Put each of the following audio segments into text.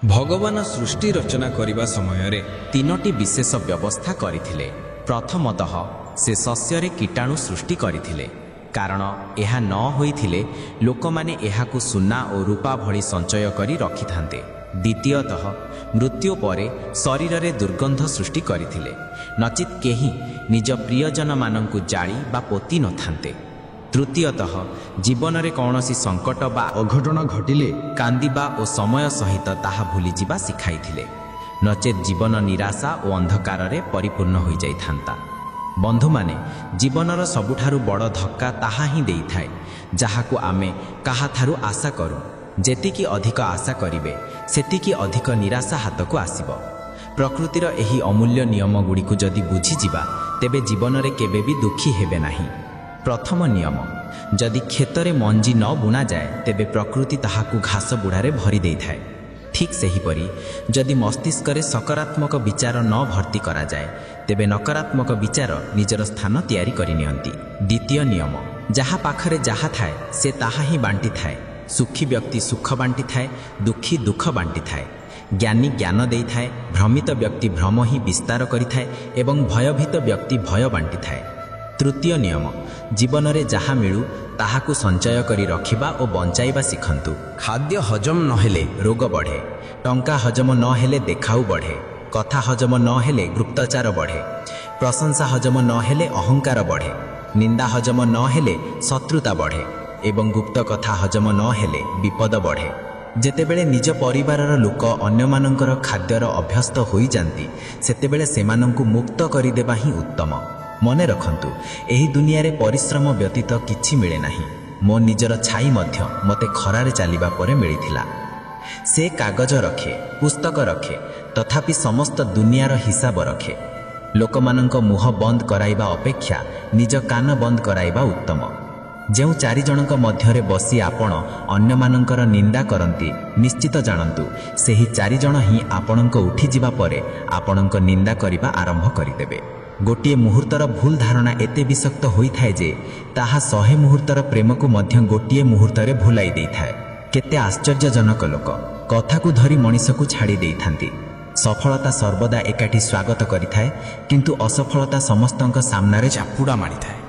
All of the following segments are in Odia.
भगवान सृष्टि रचना करिबा समयरे तीनोटी विशेष व्यवस्था करिथिले। प्रथमतः से शस्यरे कीटाणु सृष्टि करिथिले, कारण एहा न होइथिले लोकमाने एहाकु सुना और रूपा भଳି संचय करी रखिथान्ते। द्वितीयतः मृत्यु परे शरीर दुर्गंध सृष्टि करिथिले, नचित केही निज प्रियजन मानंकु जाळी बा पोती न थान्ते। तृतीयतः जीवन रे कौनसी संकट बा अघटन घटिले कांदिबा और समय सहित ताहा भूली जिबा सिखाइथिले, नचेत जीवन निराशा और अंधकार रे परिपूर्ण होई जाइथान्ता। बंधु माने जीवनर सबुठारु बड़ धक्का ताहा ही देई थाए, जाहाकु आमे काहा थारु आशा करू। जेतिकी अधिक आशा करिवे सेतिकी अधिक निराशा हातकु आसीबो। प्रकृतिर एही अमूल्य नियम गुड़िकु जदि बुझी जिबा तेबे जीवन रे केबे भी दुखी हेबे नाही। प्रथम नियम, जदि खेतरे मंजी न बुणा जाए तेबे प्रकृति ताहाकु घास बुढ़ारे भरी देई थाए। ठीक सेहीपरि जदि मस्तिष्क रे सकारात्मक विचार न भर्ती करा जाए तेबे नकारात्मक विचार निजर स्थान तैयारी करि नियंती। द्वितीय नियम, जहा पाखरे जहा थाए से ताहा ही बांटी थाए। सुखी व्यक्ति सुख बांटी थाए, दुखी दुख बांटी थाए। ज्ञानी ज्ञान देई थाए, भ्रमित व्यक्ति भ्रम ही विस्तार करि थाए एवं भयभीत व्यक्ति भय बांटी थाए। तृतीय नियम, जीवन रे जहा मिलू ताहाकु संचय करी रखिबा और बंचाइबा सिखंतु। खाद्य हजम नहेले रोग बढ़े, टंका हजम नहेले देखाऊ बढ़े, कथा हजम नहेले गुप्तचार बढ़े, प्रशंसा हजम नहेले अहंकार बढ़े, निंदा हजम नहेले शत्रुता बढ़े एवं गुप्त कथा हजम नहेले विपद बढ़े। जेतेबेले निज परिवारर लोक अन्य मानकर खाद्यर अभ्यस्त होई जांती सेतेबेले सेमानंकु मुक्त करिदेबा ही उत्तम। मने रखंतु, एही दुनिया रे परिश्रम व्यतीत किछि मिले नाही। मो निजर छाई मध्य मते खरारे चालिबा परे मिलिथिला। से कागज रखे, पुस्तक रखे, तथापि समस्त दुनियार हिसाब रखे। लोकमानंक मुह बंद कराइबा अपेक्षा निज कान बंद कराइबा उत्तम। जेउ चारि जनक मध्यरे बसी आपण अन्य मानंकर निंदा करंती, निश्चित जानंतु सेही चारि जण ही आपणंक उठी जिबा परे आपणंक निंदा करिबा आरंभ करिदेबे। गोटिए मुहूर्तर भूल धारणा एते विषक्त होई थाए जे ताहा 100 मुहूर्तर प्रेम को मध्य गोटिए मुहूर्तरे भुलाई देई थाए। केते आश्चर्यजनक लोक कथाकू धरी मनीषकू छाड़ी देई थांती। सफलता सर्वदा एकाठी स्वागत करि थाए, किंतु असफलता समस्तंक सामनारे चापुड़ा मारी थाए।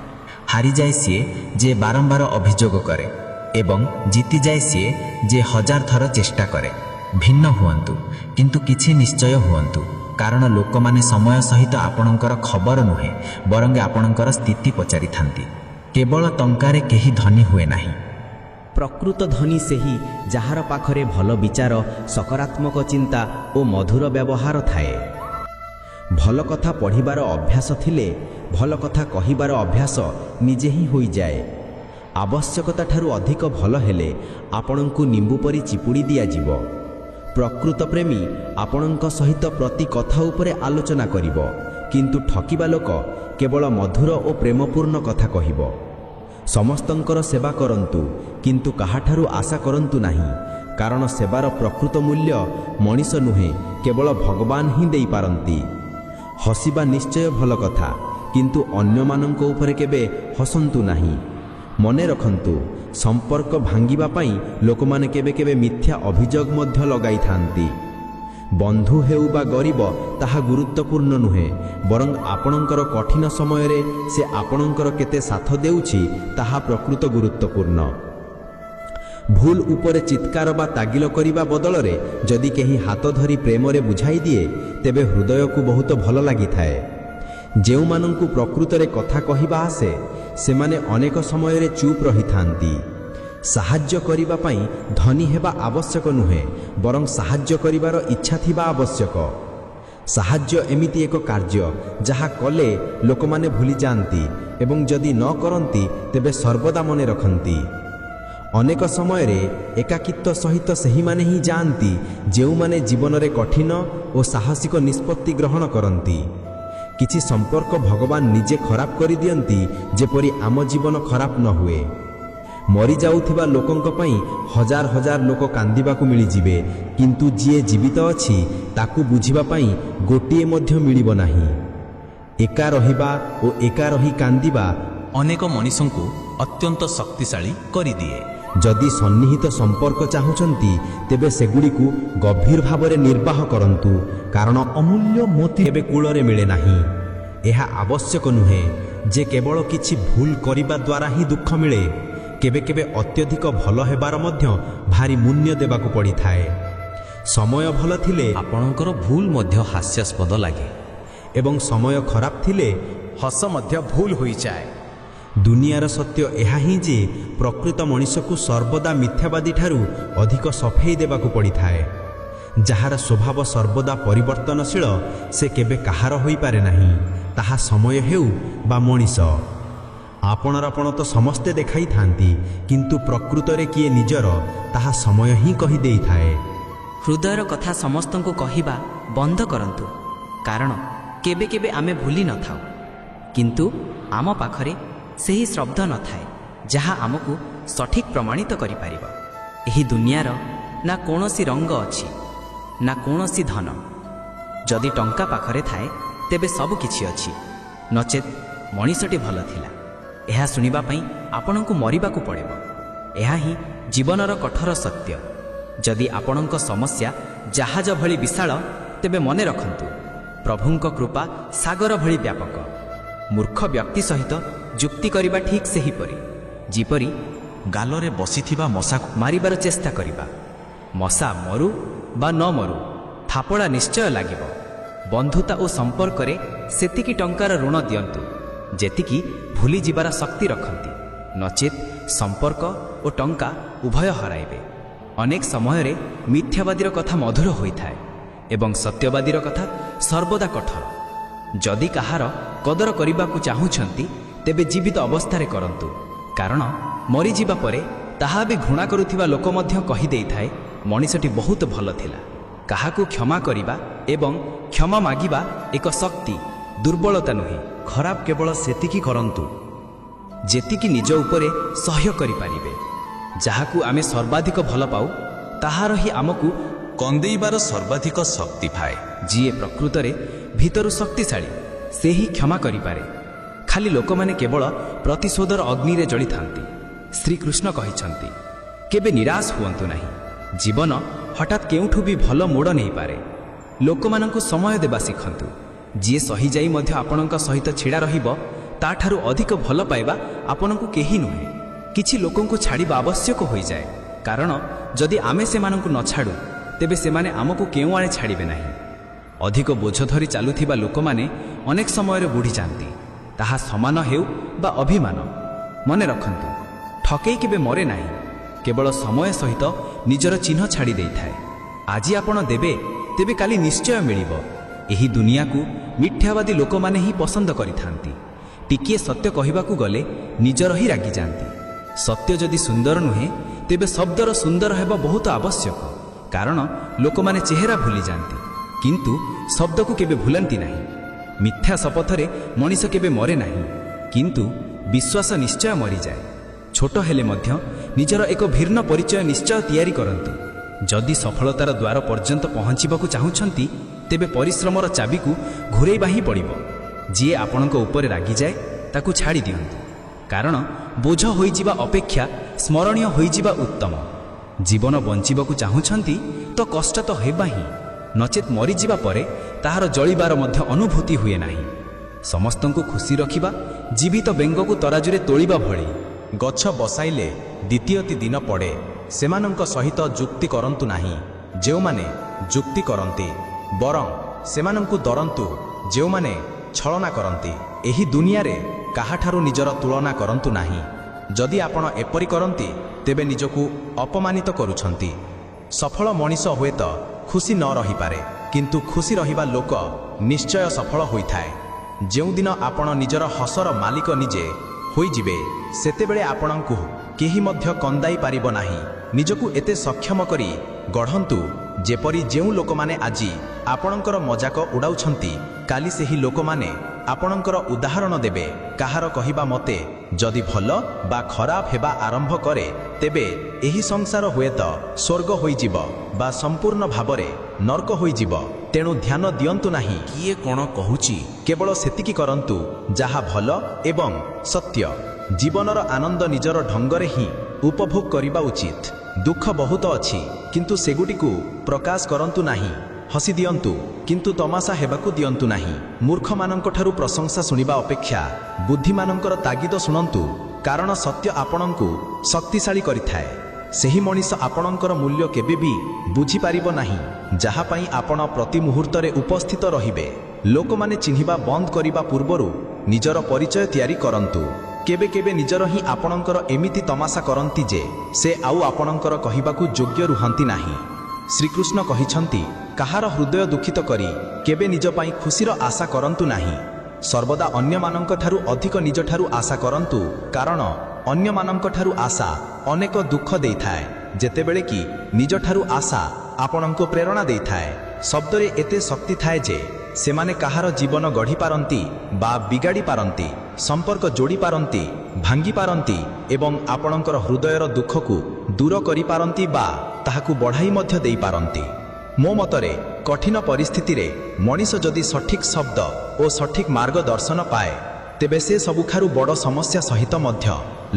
हारी जाए सीए जे बारंबार अभियोग करे एवं जीति जाए सीए जे 1000 थर चेष्टा करे। भिन्न हुअंतु किंतु किछि निश्चय हुअंतु, कारण लोक माने समय सहित आपणकर खबर नुहे बरंगे आपणकर स्थिति पचारि थांती। केवल टंकारे केही धनी हुए नाही। प्रकृत धनी सेही जहार पाखरे भल विचार, सकारात्मक चिंता और मधुर व्यवहार थाए। भल कथा पढ़िबार अभ्यास थिले भल कथा कहिबार अभ्यास निजे ही होई जाए। आवश्यकता ठारू अधिक भल हेले आपणंकु निंबु परी चिपुड़ी दिया जीवो। प्रकृत प्रेमी आपणंक सहित प्रति कथा उपरे आलोचना करिवो, किंतु ठकिबा लोक केवल मधुर और प्रेमपूर्ण कथा कहिवो। समस्तंकर सेवा करंतु, किंतु काहाठारू आशा करंतु नाही, कारण सेवार प्रकृत मूल्य मनीष नुहे केवल भगवान ही देई पारंती। हसिबा निश्चय भल कथा, किंतु अन्य मानंक उपरे केबे हसंतु नाही। मने रखंतु, संपर्क भांगिबा पाई लोकमाने केबे केबे मिथ्या अभियोग मध्य लगाई थांती। बंधु हेउ बा गरीब ताहा गुरुत्वपूर्ण नुहे, बरं आपणंकर कठिन समय रे से आपणंकर केते साथ देउछि ताहा प्रकृत गुरुत्वपूर्ण। भूल उपरे चित्कार बा तागिल करिबा बदल रे जदि केही हाथ धरी प्रेम रे बुझाई दिए तेबे हृदय को बहुत भल लागि थाए। जेउ मानंकु प्रकृत रे कथा कहिबा आसे सेमाने अनेक समय रे चुप रही थांती। साहाय्य करिबा पाई धनी हेबा आवश्यक नुहे, बरं साहाय्य करिबार इच्छा थिबा आवश्यक। साहाय्य एमिति एक कार्य जहा कले लोकमाने भूली जांती एवं जदि न करंती तेबे सर्वदा मने रखंती। अनेक समय रे एकाकित्व सहित सही माने ही जानती जेउ माने जीवन रे कठिन और साहसिक निष्पत्ति ग्रहण करंती। किछि संपर्क भगवान निजे खराब करि दियंती, जेपरि आम जीवन खराब न हुए। मरी जाउथिबा लोकंक पई हजार हजार लोक कांदिबाकू मिली जिवे, किंतु जिए जीवित अछि ताकू बुझिबा पई गोटिए मध्य मिलिबो नाही। एका रहिबा और एका रही कांदिबा अनेक मनीषंकु अत्यंत शक्तिशाली करि दिए। ଯଦି ସନ୍ନିହିତ ସମ୍ପର୍କ ଚାହୁଁଛନ୍ତି ତେବେ ସେଗୁଡ଼ିକୁ ଗଭୀର ଭାବରେ ନିର୍ବାହ କରନ୍ତୁ, କାରଣ ଅମୂଲ୍ୟ ମୋତି କେବେ କୂଳରେ ମିଳେ ନାହିଁ। ଏହା ଆବଶ୍ୟକ ନୁହେଁ ଯେ କେବଳ କିଛି ଭୁଲ କରିବା ଦ୍ୱାରା ହିଁ ଦୁଃଖ ମିଳେ। କେବେ କେବେ ଅତ୍ୟଧିକ ଭଲ ହେବାର ମଧ୍ୟ ଭାରି ମୂଲ୍ୟ ଦେବାକୁ ପଡ଼ିଥାଏ। ସମୟ ଭଲ ଥିଲେ ଆପଣଙ୍କର ଭୁଲ ମଧ୍ୟ ହାସ୍ୟାସ୍ପଦ ଲାଗେ ଏବଂ ସମୟ ଖରାପ ଥିଲେ ହସ ମଧ୍ୟ ଭୁଲ ହୋଇଯାଏ। ଦୁନିଆର ସତ୍ୟ ଏହା ହିଁ ଯେ ପ୍ରକୃତ ମଣିଷକୁ ସର୍ବଦା ମିଥ୍ୟାବାଦୀ ଠାରୁ ଅଧିକ ସଫେଇ ଦେବାକୁ ପଡ଼ିଥାଏ। ଯାହାର ସ୍ୱଭାବ ସର୍ବଦା ପରିବର୍ତ୍ତନଶୀଳ ସେ କେବେ କାହାର ହୋଇପାରେ ନାହିଁ, ତାହା ସମୟ ହେଉ ବା ମଣିଷ। ଆପଣ ତ ସମସ୍ତେ ଦେଖାଇଥାନ୍ତି, କିନ୍ତୁ ପ୍ରକୃତରେ କିଏ ନିଜର ତାହା ସମୟ ହିଁ କହିଦେଇଥାଏ। ହୃଦୟର କଥା ସମସ୍ତଙ୍କୁ କହିବା ବନ୍ଦ କରନ୍ତୁ, କାରଣ କେବେ କେବେ ଆମେ ଭୁଲି ନଥାଉ, କିନ୍ତୁ ଆମ ପାଖରେ ସେହି ଶବ୍ଦ ନଥାଏ ଯାହା ଆମକୁ ସଠିକ୍ ପ୍ରମାଣିତ କରିପାରିବ। ଏହି ଦୁନିଆର ନା କୌଣସି ରଙ୍ଗ ଅଛି ନା କୌଣସି ଧନ। ଯଦି ଟଙ୍କା ପାଖରେ ଥାଏ ତେବେ ସବୁ କିଛି ଅଛି, ନଚେତ୍ ମଣିଷଟି ଭଲ ଥିଲା। ଏହା ଶୁଣିବା ପାଇଁ ଆପଣଙ୍କୁ ମରିବାକୁ ପଡ଼ିବ। ଏହା ହିଁ ଜୀବନର କଠୋର ସତ୍ୟ। ଯଦି ଆପଣଙ୍କ ସମସ୍ୟା ଜାହାଜ ଭଳି ବିଶାଳ ତେବେ ମନେ ରଖନ୍ତୁ, ପ୍ରଭୁଙ୍କ କୃପା ସାଗର ଭଳି ବ୍ୟାପକ। ମୂର୍ଖ ବ୍ୟକ୍ତି ସହିତ ଯୁକ୍ତି କରିବା ଠିକ୍ ସେହିପରି ଯେପରି ଗାଲରେ ବସିଥିବା ମଶାକୁ ମାରିବାର ଚେଷ୍ଟା କରିବା। ମଶା ମରୁ ବା ନ ମରୁ ଥାପଡ଼ା ନିଶ୍ଚୟ ଲାଗିବ। ବନ୍ଧୁତା ଓ ସମ୍ପର୍କରେ ସେତିକି ଟଙ୍କାର ଋଣ ଦିଅନ୍ତୁ ଯେତିକି ଭୁଲିଯିବାର ଶକ୍ତି ରଖନ୍ତି, ନଚେତ୍ ସମ୍ପର୍କ ଓ ଟଙ୍କା ଉଭୟ ହରାଇବେ। ଅନେକ ସମୟରେ ମିଥ୍ୟାବାଦୀର କଥା ମଧୁର ହୋଇଥାଏ ଏବଂ ସତ୍ୟବାଦୀର କଥା ସର୍ବଦା କଠୋର। ଯଦି କାହାର କଦର କରିବାକୁ ଚାହୁଁଛନ୍ତି ତେବେ ଜୀବିତ ଅବସ୍ଥାରେ କରନ୍ତୁ, କାରଣ ମରିଯିବା ପରେ ତାହା ବି ଘୃଣା କରୁଥିବା ଲୋକ ମଧ୍ୟ କହିଦେଇଥାଏ ମଣିଷଟି ବହୁତ ଭଲ ଥିଲା। କାହାକୁ କ୍ଷମା କରିବା ଏବଂ କ୍ଷମା ମାଗିବା ଏକ ଶକ୍ତି, ଦୁର୍ବଳତା ନୁହେଁ। ଖରାପ କେବଳ ସେତିକି କରନ୍ତୁ ଯେତିକି ନିଜ ଉପରେ ସହ୍ୟ କରିପାରିବେ। ଯାହାକୁ ଆମେ ସର୍ବାଧିକ ଭଲ ପାଉ ତାହାର ହିଁ ଆମକୁ କନ୍ଦେଇବାର ସର୍ବାଧିକ ଶକ୍ତି ଥାଏ। ଯିଏ ପ୍ରକୃତରେ ଭିତରୁ ଶକ୍ତିଶାଳୀ ସେ ହିଁ କ୍ଷମା କରିପାରେ। ଖାଲି ଲୋକମାନେ କେବଳ ପ୍ରତିଶୋଧର ଅଗ୍ନିରେ ଜଳିଥାନ୍ତି। ଶ୍ରୀକୃଷ୍ଣ କହିଛନ୍ତି, କେବେ ନିରାଶ ହୁଅନ୍ତୁ ନାହିଁ। ଜୀବନ ହଠାତ୍ କେଉଁଠୁ ବି ଭଲ ମୋଡ଼ ନେଇପାରେ। ଲୋକମାନଙ୍କୁ ସମୟ ଦେବା ଶିଖନ୍ତୁ। ଯିଏ ସହିଯାଇ ମଧ୍ୟ ଆପଣଙ୍କ ସହିତ ଛିଡ଼ା ରହିବ ତାଠାରୁ ଅଧିକ ଭଲ ପାଇବା ଆପଣଙ୍କୁ କେହି ନୁହେଁ। କିଛି ଲୋକଙ୍କୁ ଛାଡ଼ିବା ଆବଶ୍ୟକ ହୋଇଯାଏ, କାରଣ ଯଦି ଆମେ ସେମାନଙ୍କୁ ନ ଛାଡ଼ୁ ତେବେ ସେମାନେ ଆମକୁ କେଉଁଆଡ଼େ ଛାଡ଼ିବେ ନାହିଁ। ଅଧିକ ବୋଝ ଧରି ଚାଲୁଥିବା ଲୋକମାନେ ଅନେକ ସମୟରେ ବୁଡ଼ିଯାଆନ୍ତି, ତାହା ସମାନ ହେଉ ବା ଅଭିମାନ। ମନେ ରଖନ୍ତୁ, ଠକେଇ କେବେ ମରେ ନାହିଁ, କେବଳ ସମୟ ସହିତ ନିଜର ଚିହ୍ନ ଛାଡ଼ି ଦେଇଥାଏ। ଆଜି ଆପଣ ଦେବେ ତେବେ କାଲି ନିଶ୍ଚୟ ମିଳିବ। ଏହି ଦୁନିଆକୁ ମିଥ୍ୟାବାଦୀ ଲୋକମାନେ ହିଁ ପସନ୍ଦ କରିଥାନ୍ତି। ଟିକିଏ ସତ୍ୟ କହିବାକୁ ଗଲେ ନିଜର ହିଁ ରାଗିଯାଆନ୍ତି। ସତ୍ୟ ଯଦି ସୁନ୍ଦର ନୁହେଁ ତେବେ ଶବ୍ଦର ସୁନ୍ଦର ହେବା ବହୁତ ଆବଶ୍ୟକ, କାରଣ ଲୋକମାନେ ଚେହେରା ଭୁଲିଯାଆନ୍ତି କିନ୍ତୁ ଶବ୍ଦକୁ କେବେ ଭୁଲନ୍ତି ନାହିଁ। ମିଥ୍ୟା ଶପଥରେ ମଣିଷ କେବେ ମରେ ନାହିଁ, କିନ୍ତୁ ବିଶ୍ୱାସ ନିଶ୍ଚୟ ମରିଯାଏ। ଛୋଟ ହେଲେ ମଧ୍ୟ ନିଜର ଏକ ଭିନ୍ନ ପରିଚୟ ନିଶ୍ଚୟ ତିଆରି କରନ୍ତୁ। ଯଦି ସଫଳତାର ଦ୍ୱାର ପର୍ଯ୍ୟନ୍ତ ପହଞ୍ଚିବାକୁ ଚାହୁଁଛନ୍ତି ତେବେ ପରିଶ୍ରମର ଚାବିକୁ ଘୂରେଇବା ହିଁ ପଡ଼ିବ। ଯିଏ ଆପଣଙ୍କ ଉପରେ ରାଗିଯାଏ ତାକୁ ଛାଡ଼ି ଦିଅନ୍ତୁ, କାରଣ ବୋଝ ହୋଇଯିବା ଅପେକ୍ଷା ସ୍ମରଣୀୟ ହୋଇଯିବା ଉତ୍ତମ। ଜୀବନ ବଞ୍ଚିବାକୁ ଚାହୁଁଛନ୍ତି ତ କଷ୍ଟ ତ ହେବା ହିଁ, ନଚେତ୍ ମରିଯିବା ପରେ ତାହାର ଜଳିବାର ମଧ୍ୟ ଅନୁଭୂତି ହୁଏ ନାହିଁ। ସମସ୍ତଙ୍କୁ ଖୁସି ରଖିବା ଜୀବିତ ବେଙ୍ଗକୁ ତରାଜୁରେ ତୋଳିବା ଭଳି। ଗଛ ବସାଇଲେ ଦ୍ୱିତୀୟଟି ଦିନ ପଡ଼େ, ସେମାନଙ୍କ ସହିତ ଯୁକ୍ତି କରନ୍ତୁ ନାହିଁ ଯେଉଁମାନେ ଯୁକ୍ତି କରନ୍ତି, ବରଂ ସେମାନଙ୍କୁ ଡରନ୍ତୁ ଯେଉଁମାନେ ଛଳନା କରନ୍ତି। ଏହି ଦୁନିଆରେ କାହାଠାରୁ ନିଜର ତୁଳନା କରନ୍ତୁ ନାହିଁ। ଯଦି ଆପଣ ଏପରି କରନ୍ତି ତେବେ ନିଜକୁ ଅପମାନିତ କରୁଛନ୍ତି। ସଫଳ ମଣିଷ ହୁଏତ ଖୁସି ନ ରହିପାରେ, କିନ୍ତୁ ଖୁସି ରହିବା ଲୋକ ନିଶ୍ଚୟ ସଫଳ ହୋଇଥାଏ। ଯେଉଁଦିନ ଆପଣ ନିଜର ହସର ମାଲିକ ନିଜେ ହୋଇଯିବେ ସେତେବେଳେ ଆପଣଙ୍କୁ କେହି ମଧ୍ୟ କନ୍ଦାଇ ପାରିବ ନାହିଁ। ନିଜକୁ ଏତେ ସକ୍ଷମ କରି ଗଢ଼ନ୍ତୁ ଯେପରି ଯେଉଁ ଲୋକମାନେ ଆଜି ଆପଣଙ୍କର ମଜାକ ଉଡ଼ାଉଛନ୍ତି କାଲି ସେହି ଲୋକମାନେ ଆପଣଙ୍କର ଉଦାହରଣ ଦେବେ। କାହାର କହିବା ମତେ ଯଦି ଭଲ ବା ଖରାପ ହେବା ଆରମ୍ଭ କରେ ତେବେ ଏହି ସଂସାର ହୁଏତ ସ୍ୱର୍ଗ ହୋଇଯିବ ବା ସମ୍ପୂର୍ଣ୍ଣ ଭାବରେ ନର୍କ ହୋଇଯିବ। ତେଣୁ ଧ୍ୟାନ ଦିଅନ୍ତୁ ନାହିଁ କିଏ କ'ଣ କହୁଛି, କେବଳ ସେତିକି କରନ୍ତୁ ଯାହା ଭଲ ଏବଂ ସତ୍ୟ। ଜୀବନର ଆନନ୍ଦ ନିଜର ଢଙ୍ଗରେ ହିଁ ଉପଭୋଗ କରିବା ଉଚିତ। ଦୁଃଖ ବହୁତ ଅଛି, କିନ୍ତୁ ସେଗୁଡ଼ିକୁ ପ୍ରକାଶ କରନ୍ତୁ ନାହିଁ। ହସି ଦିଅନ୍ତୁ, କିନ୍ତୁ ତମାସା ହେବାକୁ ଦିଅନ୍ତୁ ନାହିଁ। ମୂର୍ଖମାନଙ୍କଠାରୁ ପ୍ରଶଂସା ଶୁଣିବା ଅପେକ୍ଷା ବୁଦ୍ଧିମାନଙ୍କର ତାଗିଦ ଶୁଣନ୍ତୁ, କାରଣ ସତ୍ୟ ଆପଣଙ୍କୁ ଶକ୍ତିଶାଳୀ କରିଥାଏ। ସେହି ମଣିଷ ଆପଣଙ୍କର ମୂଲ୍ୟ କେବେ ବି ବୁଝିପାରିବ ନାହିଁ, ଯାହା ପାଇଁ ଆପଣ ପ୍ରତି ମୁହୂର୍ତ୍ତରେ ଉପସ୍ଥିତ ରହିବେ। ଲୋକମାନେ ଚିହ୍ନିବା ବନ୍ଦ କରିବା ପୂର୍ବରୁ ନିଜର ପରିଚୟ ତିଆରି କରନ୍ତୁ। କେବେ କେବେ ନିଜର ହିଁ ଆପଣଙ୍କର ଏମିତି ତମାସା କରନ୍ତି ଯେ ସେ ଆଉ ଆପଣଙ୍କର କହିବାକୁ ଯୋଗ୍ୟ ରୁହନ୍ତି ନାହିଁ। ଶ୍ରୀକୃଷ୍ଣ କହିଛନ୍ତି, କାହାର ହୃଦୟ ଦୁଃଖିତ କରି କେବେ ନିଜ ପାଇଁ ଖୁସିର ଆଶା କରନ୍ତୁ ନାହିଁ। ସର୍ବଦା ଅନ୍ୟମାନଙ୍କଠାରୁ ଅଧିକ ନିଜଠାରୁ ଆଶା କରନ୍ତୁ, କାରଣ ଅନ୍ୟମାନଙ୍କଠାରୁ ଆଶା ଅନେକ ଦୁଃଖ ଦେଇଥାଏ, ଯେତେବେଳେ କି ନିଜଠାରୁ ଆଶା ଆପଣଙ୍କୁ ପ୍ରେରଣା ଦେଇଥାଏ। ଶବ୍ଦରେ ଏତେ ଶକ୍ତି ଥାଏ ଯେ ସେମାନେ କାହାର ଜୀବନ ଗଢ଼ିପାରନ୍ତି ବା ବିଗାଡ଼ି ପାରନ୍ତି, ସମ୍ପର୍କ ଯୋଡ଼ି ପାରନ୍ତି, ଭାଙ୍ଗି ପାରନ୍ତି ଏବଂ ଆପଣଙ୍କର ହୃଦୟର ଦୁଃଖକୁ ଦୂର କରିପାରନ୍ତି ବା ତାହାକୁ ବଢ଼ାଇ ମଧ୍ୟ ଦେଇପାରନ୍ତି। ମୋ ମତରେ କଠିନ ପରିସ୍ଥିତିରେ ମଣିଷ ଯଦି ସଠିକ୍ ଶବ୍ଦ ଓ ସଠିକ୍ ମାର୍ଗଦର୍ଶନ ପାଏ, ତେବେ ସେ ସବୁଠାରୁ ବଡ଼ ସମସ୍ୟା ସହିତ ମଧ୍ୟ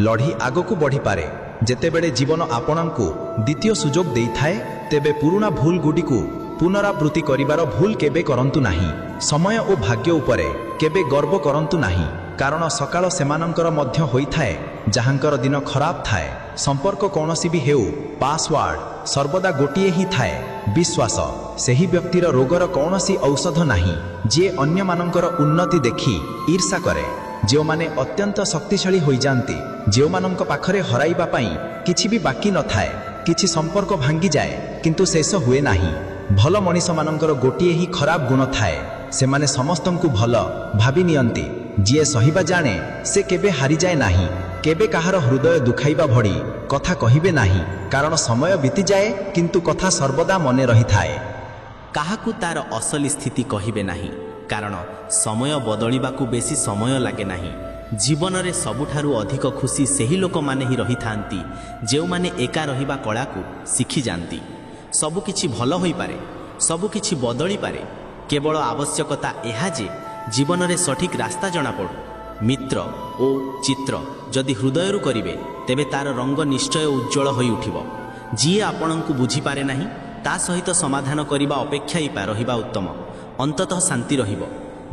ଲଢ଼ି ଆଗକୁ ବଢ଼ିପାରେ। ଯେତେବେଳେ ଜୀବନ ଆପଣଙ୍କୁ ଦ୍ୱିତୀୟ ସୁଯୋଗ ଦେଇଥାଏ, ତେବେ ପୁରୁଣା ଭୁଲଗୁଡ଼ିକୁ ପୁନରାବୃତ୍ତି କରିବାର ଭୁଲ କେବେ କରନ୍ତୁ ନାହିଁ। ସମୟ ଓ ଭାଗ୍ୟ ଉପରେ କେବେ ଗର୍ବ କରନ୍ତୁ ନାହିଁ, କାରଣ ସକାଳ ସେମାନଙ୍କର ମଧ୍ୟ ହୋଇଥାଏ ଯାହାଙ୍କର ଦିନ ଖରାପ ଥାଏ। ସମ୍ପର୍କ କୌଣସି ବି ହେଉ, ପାସୱାର୍ଡ ସର୍ବଦା ଗୋଟିଏ ହିଁ ଥାଏ, ବିଶ୍ୱାସ। ସେହି ବ୍ୟକ୍ତିର ରୋଗର କୌଣସି ଔଷଧ ନାହିଁ ଯିଏ ଅନ୍ୟମାନଙ୍କର ଉନ୍ନତି ଦେଖି ଈର୍ଷା କରେ। ଯେଉଁମାନେ ଅତ୍ୟନ୍ତ ଶକ୍ତିଶାଳୀ ହୋଇଯାଆନ୍ତି, ଯେଉଁମାନଙ୍କ ପାଖରେ ହରାଇବା ପାଇଁ କିଛି ବି ବାକି ନଥାଏ। କିଛି ସମ୍ପର୍କ ଭାଙ୍ଗିଯାଏ କିନ୍ତୁ ଶେଷ ହୁଏ ନାହିଁ। ଭଲ ମଣିଷମାନଙ୍କର ଗୋଟିଏ ହିଁ ଖରାପ ଗୁଣ ଥାଏ, ସେମାନେ ସମସ୍ତଙ୍କୁ ଭଲ ଭାବି ନିଅନ୍ତି। ଯିଏ ସହିବା ଜାଣେ ସେ କେବେ ହାରିଯାଏ ନାହିଁ। କେବେ କାହାର ହୃଦୟ ଦୁଖାଇବା ଭଳି କଥା କହିବେ ନାହିଁ, କାରଣ ସମୟ ବିତିଯାଏ କିନ୍ତୁ କଥା ସର୍ବଦା ମନେ ରହିଥାଏ। କାହାକୁ ତାର ଅସଲି ସ୍ଥିତି କହିବେ ନାହିଁ, କାରଣ ସମୟ ବଦଳିବାକୁ ବେଶୀ ସମୟ ଲାଗେ ନାହିଁ। ଜୀବନରେ ସବୁଠାରୁ ଅଧିକ ଖୁସି ସେହି ଲୋକମାନେ ହିଁ ରହିଥାନ୍ତି ଯେଉଁମାନେ ଏକା ରହିବା କଳାକୁ ଶିଖିଯାଆନ୍ତି। ସବୁକିଛି ଭଲ ହୋଇପାରେ, ସବୁକିଛି ବଦଳିପାରେ, କେବଳ ଆବଶ୍ୟକତା ଏହା ଯେ ଜୀବନରେ ସଠିକ୍ ରାସ୍ତା ଜଣାପଡ଼ୁ। ମିତ୍ର ଓ ଚିତ୍ର ଯଦି ହୃଦୟରୁ କରିବେ, ତେବେ ତାର ରଙ୍ଗ ନିଶ୍ଚୟ ଉଜ୍ଜଳ ହୋଇ ଉଠିବ। ଯିଏ ଆପଣଙ୍କୁ ବୁଝିପାରେ ନାହିଁ, ତା ସହିତ ସମାଧାନ କରିବା ଅପେକ୍ଷା ରହିବା ଉତ୍ତମ। ଅନ୍ତତଃ ଶାନ୍ତି ରହିବ।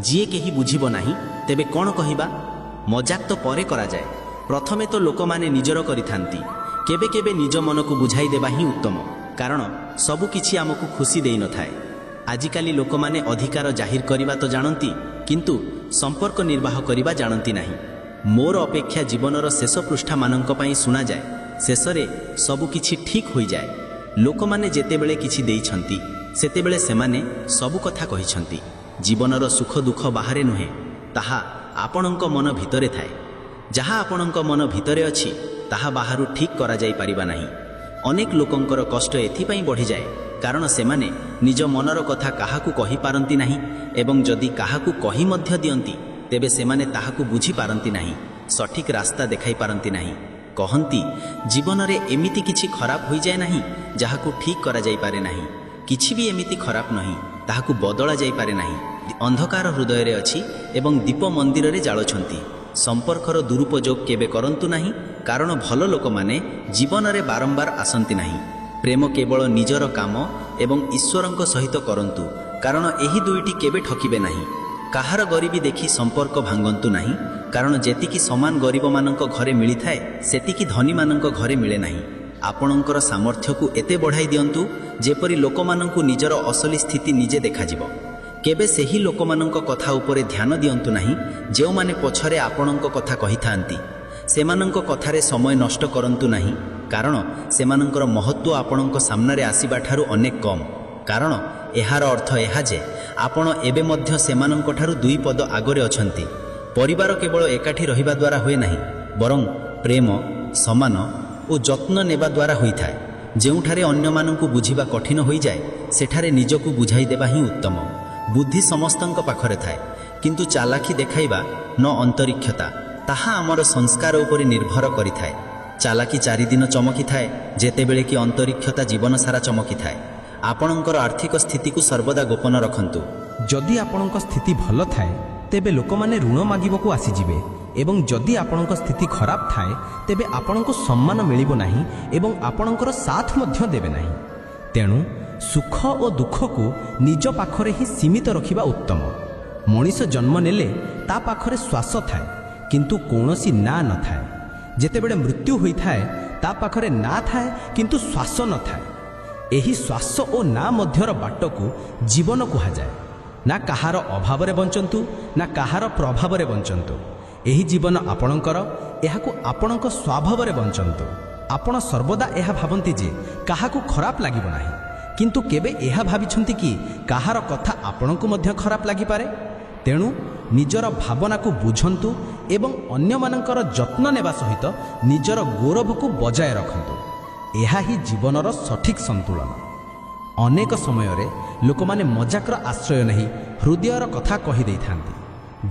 ଯିଏ କେହି ବୁଝିବ ନାହିଁ, ତେବେ କ'ଣ କହିବା? ମଜାକ ତ ପରେ କରାଯାଏ, ପ୍ରଥମେ ତ ଲୋକମାନେ ନିଜର କରିଥାନ୍ତି। କେବେ କେବେ ନିଜ ମନକୁ ବୁଝାଇ ଦେବା ହିଁ ଉତ୍ତମ, କାରଣ ସବୁକିଛି ଆମକୁ ଖୁସି ଦେଇନଥାଏ। ଆଜିକାଲି ଲୋକମାନେ ଅଧିକାର ଜାହିର କରିବା ତ ଜାଣନ୍ତି, କିନ୍ତୁ ସମ୍ପର୍କ ନିର୍ବାହ କରିବା ଜାଣନ୍ତି ନାହିଁ। ମୋର ଅପେକ୍ଷା ଜୀବନର ଶେଷ ପୃଷ୍ଠାମାନଙ୍କ ପାଇଁ ଶୁଣାଯାଏ, ଶେଷରେ ସବୁକିଛି ଠିକ୍ ହୋଇଯାଏ। ଲୋକମାନେ ଯେତେବେଳେ କିଛି ଦେଇଛନ୍ତି, ସେତେବେଳେ ସେମାନେ ସବୁ କଥା କହିଛନ୍ତି। ଜୀବନର ସୁଖ ଦୁଃଖ ବାହାରେ ନୁହେଁ, ତାହା ଆପଣଙ୍କ ମନ ଭିତରେ ଥାଏ। ଯାହା ଆପଣଙ୍କ ମନ ଭିତରେ ଅଛି, ତାହା ବାହାରୁ ଠିକ୍ କରାଯାଇପାରିବା ନାହିଁ। ଅନେକ ଲୋକଙ୍କର କଷ୍ଟ ଏଥିପାଇଁ ବଢ଼ିଯାଏ କାରଣ ସେମାନେ ନିଜ ମନର କଥା କାହାକୁ କହିପାରନ୍ତି ନାହିଁ, ଏବଂ ଯଦି କାହାକୁ କହି ମଧ୍ୟ ଦିଅନ୍ତି, ତେବେ ସେମାନେ ତାହାକୁ ବୁଝିପାରନ୍ତି ନାହିଁ, ସଠିକ୍ ରାସ୍ତା ଦେଖାଇ ପାରନ୍ତି ନାହିଁ। କହନ୍ତି, ଜୀବନରେ ଏମିତି କିଛି ଖରାପ ହୋଇଯାଏ ନାହିଁ ଯାହାକୁ ଠିକ୍ କରାଯାଇପାରେ ନାହିଁ। କିଛି ବି ଏମିତି ଖରାପ ନାହିଁ ତାହାକୁ ବଦଳା ଯାଇପାରେ ନାହିଁ। ଅନ୍ଧକାର ହୃଦୟରେ ଅଛି ଏବଂ ଦୀପ ମନ୍ଦିରରେ ଜାଳୁଛନ୍ତି। ସମ୍ପର୍କର ଦୁରୁପଯୋଗ କେବେ କରନ୍ତୁ ନାହିଁ, କାରଣ ଭଲ ଲୋକମାନେ ଜୀବନରେ ବାରମ୍ବାର ଆସନ୍ତି ନାହିଁ। ପ୍ରେମ କେବଳ ନିଜର କାମ ଏବଂ ଈଶ୍ୱରଙ୍କ ସହିତ କରନ୍ତୁ, କାରଣ ଏହି ଦୁଇଟି କେବେ ଠକିବେ ନାହିଁ। କାହାର ଗରିବୀ ଦେଖି ସମ୍ପର୍କ ଭାଙ୍ଗନ୍ତୁ ନାହିଁ, କାରଣ ଯେତିକି ସମାନ ଗରିବମାନଙ୍କ ଘରେ ମିଳିଥାଏ, ସେତିକି ଧନୀମାନଙ୍କ ଘରେ ମିଳେ ନାହିଁ। ଆପଣଙ୍କର ସାମର୍ଥ୍ୟକୁ ଏତେ ବଢ଼ାଇ ଦିଅନ୍ତୁ ଯେପରି ଲୋକମାନଙ୍କୁ ନିଜର ଅସଲି ସ୍ଥିତି ନିଜେ ଦେଖାଯିବ। କେବେ ସେହି ଲୋକମାନଙ୍କ କଥା ଉପରେ ଧ୍ୟାନ ଦିଅନ୍ତୁ ନାହିଁ ଯେଉଁମାନେ ପଛରେ ଆପଣଙ୍କ କଥା କହିଥାନ୍ତି। ସେମାନଙ୍କ କଥାରେ ସମୟ ନଷ୍ଟ କରନ୍ତୁ ନାହିଁ, କାରଣ ସେମାନଙ୍କର ମହତ୍ତ୍ୱ ଆପଣଙ୍କ ସାମ୍ନାରେ ଆସିବା ଠାରୁ ଅନେକ କମ୍। କାରଣ ଏହାର ଅର୍ଥ ଏହା ଯେ ଆପଣ ଏବେ ମଧ୍ୟ ସେମାନଙ୍କଠାରୁ 2 ପଦ ଆଗରେ ଅଛନ୍ତି। ପରିବାର କେବଳ ଏକାଠି ରହିବା ଦ୍ୱାରା ହୁଏ ନାହିଁ, ବରଂ ପ୍ରେମ, ସମ୍ମାନ ଓ ଯତ୍ନ ନେବା ଦ୍ୱାରା ହୋଇଥାଏ। ଯେଉଁଠାରେ ଅନ୍ୟମାନଙ୍କୁ ବୁଝିବା କଠିନ ହୋଇଯାଏ, ସେଠାରେ ନିଜକୁ ବୁଝାଇ ଦେବା ହିଁ ଉତ୍ତମ। ବୁଦ୍ଧି ସମସ୍ତଙ୍କ ପାଖରେ ଥାଏ, କିନ୍ତୁ ଚାଲାଖି ଦେଖାଇବା ନ ଅନ୍ତରିକ୍ଷତା, ତାହା ଆମର ସଂସ୍କାର ଉପରେ ନିର୍ଭର କରିଥାଏ। ଚାଲାଖି 4 ଦିନ ଚମକିଥାଏ, ଯେତେବେଳେ କି ଅନ୍ତରିକ୍ଷତା ଜୀବନ ସାରା ଚମକିଥାଏ। ଆପଣଙ୍କର ଆର୍ଥିକ ସ୍ଥିତିକୁ ସର୍ବଦା ଗୋପନ ରଖନ୍ତୁ। ଯଦି ଆପଣଙ୍କ ସ୍ଥିତି ଭଲ ଥାଏ, ତେବେ ଲୋକମାନେ ଋଣ ମାଗିବାକୁ ଆସିଯିବେ ଏବଂ ଯଦି ଆପଣଙ୍କ ସ୍ଥିତି ଖରାପ ଥାଏ ତେବେ ଆପଣଙ୍କୁ ସମ୍ମାନ ମିଳିବ ନାହିଁ ଏବଂ ଆପଣଙ୍କର ସାଥ ମଧ୍ୟ ଦେବେ ନାହିଁ। ତେଣୁ ସୁଖ ଓ ଦୁଃଖକୁ ନିଜ ପାଖରେ ହିଁ ସୀମିତ ରଖିବା ଉତ୍ତମ। ମଣିଷ ଜନ୍ମ ନେଲେ ତା ପାଖରେ ଶ୍ୱାସ ଥାଏ କିନ୍ତୁ କୌଣସି ନାଁ ନଥାଏ। ଯେତେବେଳେ ମୃତ୍ୟୁ ହୋଇଥାଏ ତା ପାଖରେ ନାଁ ଥାଏ କିନ୍ତୁ ଶ୍ୱାସ ନଥାଏ। ଏହି ଶ୍ୱାସ ଓ ନାଁ ମଧ୍ୟର ବାଟକୁ ଜୀବନ କୁହାଯାଏ। ନା କାହାର ଅଭାବରେ ବଞ୍ଚନ୍ତୁ ନା କାହାର ପ୍ରଭାବରେ ବଞ୍ଚନ୍ତୁ। ଏହି ଜୀବନ ଆପଣଙ୍କର, ଏହାକୁ ଆପଣଙ୍କ ସ୍ୱଭାବରେ ବଞ୍ଚନ୍ତୁ। ଆପଣ ସର୍ବଦା ଏହା ଭାବନ୍ତି ଯେ କାହାକୁ ଖରାପ ଲାଗିବ ନାହିଁ, କିନ୍ତୁ କେବେ ଏହା ଭାବିଛନ୍ତି କି କାହାର କଥା ଆପଣଙ୍କୁ ମଧ୍ୟ ଖରାପ ଲାଗିପାରେ? ତେଣୁ ନିଜର ଭାବନାକୁ ବୁଝନ୍ତୁ ଏବଂ ଅନ୍ୟମାନଙ୍କର ଯତ୍ନ ନେବା ସହିତ ନିଜର ଗୌରବକୁ ବଜାୟ ରଖନ୍ତୁ। ଏହା ହିଁ ଜୀବନର ସଠିକ୍ ସନ୍ତୁଳନ। ଅନେକ ସମୟରେ ଲୋକମାନେ ମଜାକର ଆଶ୍ରୟ ନେଇ ହୃଦୟର କଥା କହିଦେଇଥାନ୍ତି।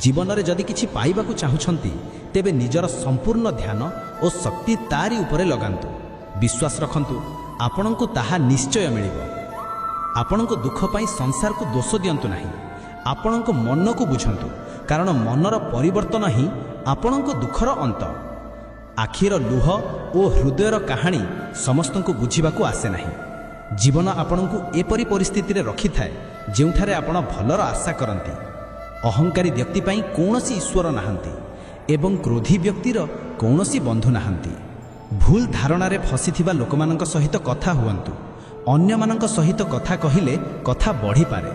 ଜୀବନରେ ଯଦି କିଛି ପାଇବାକୁ ଚାହୁଁଛନ୍ତି ତେବେ ନିଜର ସମ୍ପୂର୍ଣ୍ଣ ଧ୍ୟାନ ଓ ଶକ୍ତି ତାରି ଉପରେ ଲଗାନ୍ତୁ। ବିଶ୍ୱାସ ରଖନ୍ତୁ, ଆପଣଙ୍କୁ ତାହା ନିଶ୍ଚୟ ମିଳିବ। ଆପଣଙ୍କ ଦୁଃଖ ପାଇଁ ସଂସାରକୁ ଦୋଷ ଦିଅନ୍ତୁ ନାହିଁ। ଆପଣଙ୍କ ମନକୁ ବୁଝନ୍ତୁ, କାରଣ ମନର ପରିବର୍ତ୍ତନ ହିଁ ଆପଣଙ୍କ ଦୁଃଖର ଅନ୍ତ। ଆଖିର ଲୁହ ଓ ହୃଦୟର କାହାଣୀ ସମସ୍ତଙ୍କୁ ବୁଝିବାକୁ ଆସେ ନାହିଁ। ଜୀବନ ଆପଣଙ୍କୁ ଏପରି ପରିସ୍ଥିତିରେ ରଖିଥାଏ ଯେଉଁଠାରେ ଆପଣ ଭଲର ଆଶା କରନ୍ତି। ଅହଙ୍କାରୀ ବ୍ୟକ୍ତି ପାଇଁ କୌଣସି ଈଶ୍ୱର ନାହାନ୍ତି ଏବଂ କ୍ରୋଧୀ ବ୍ୟକ୍ତିର କୌଣସି ବନ୍ଧୁ ନାହାନ୍ତି। ଭୁଲ ଧାରଣାରେ ଫସିଥିବା ଲୋକମାନଙ୍କ ସହିତ କଥା ହୁଅନ୍ତୁ। ଅନ୍ୟମାନଙ୍କ ସହିତ କଥା କହିଲେ କଥା ବଢ଼ିପାରେ।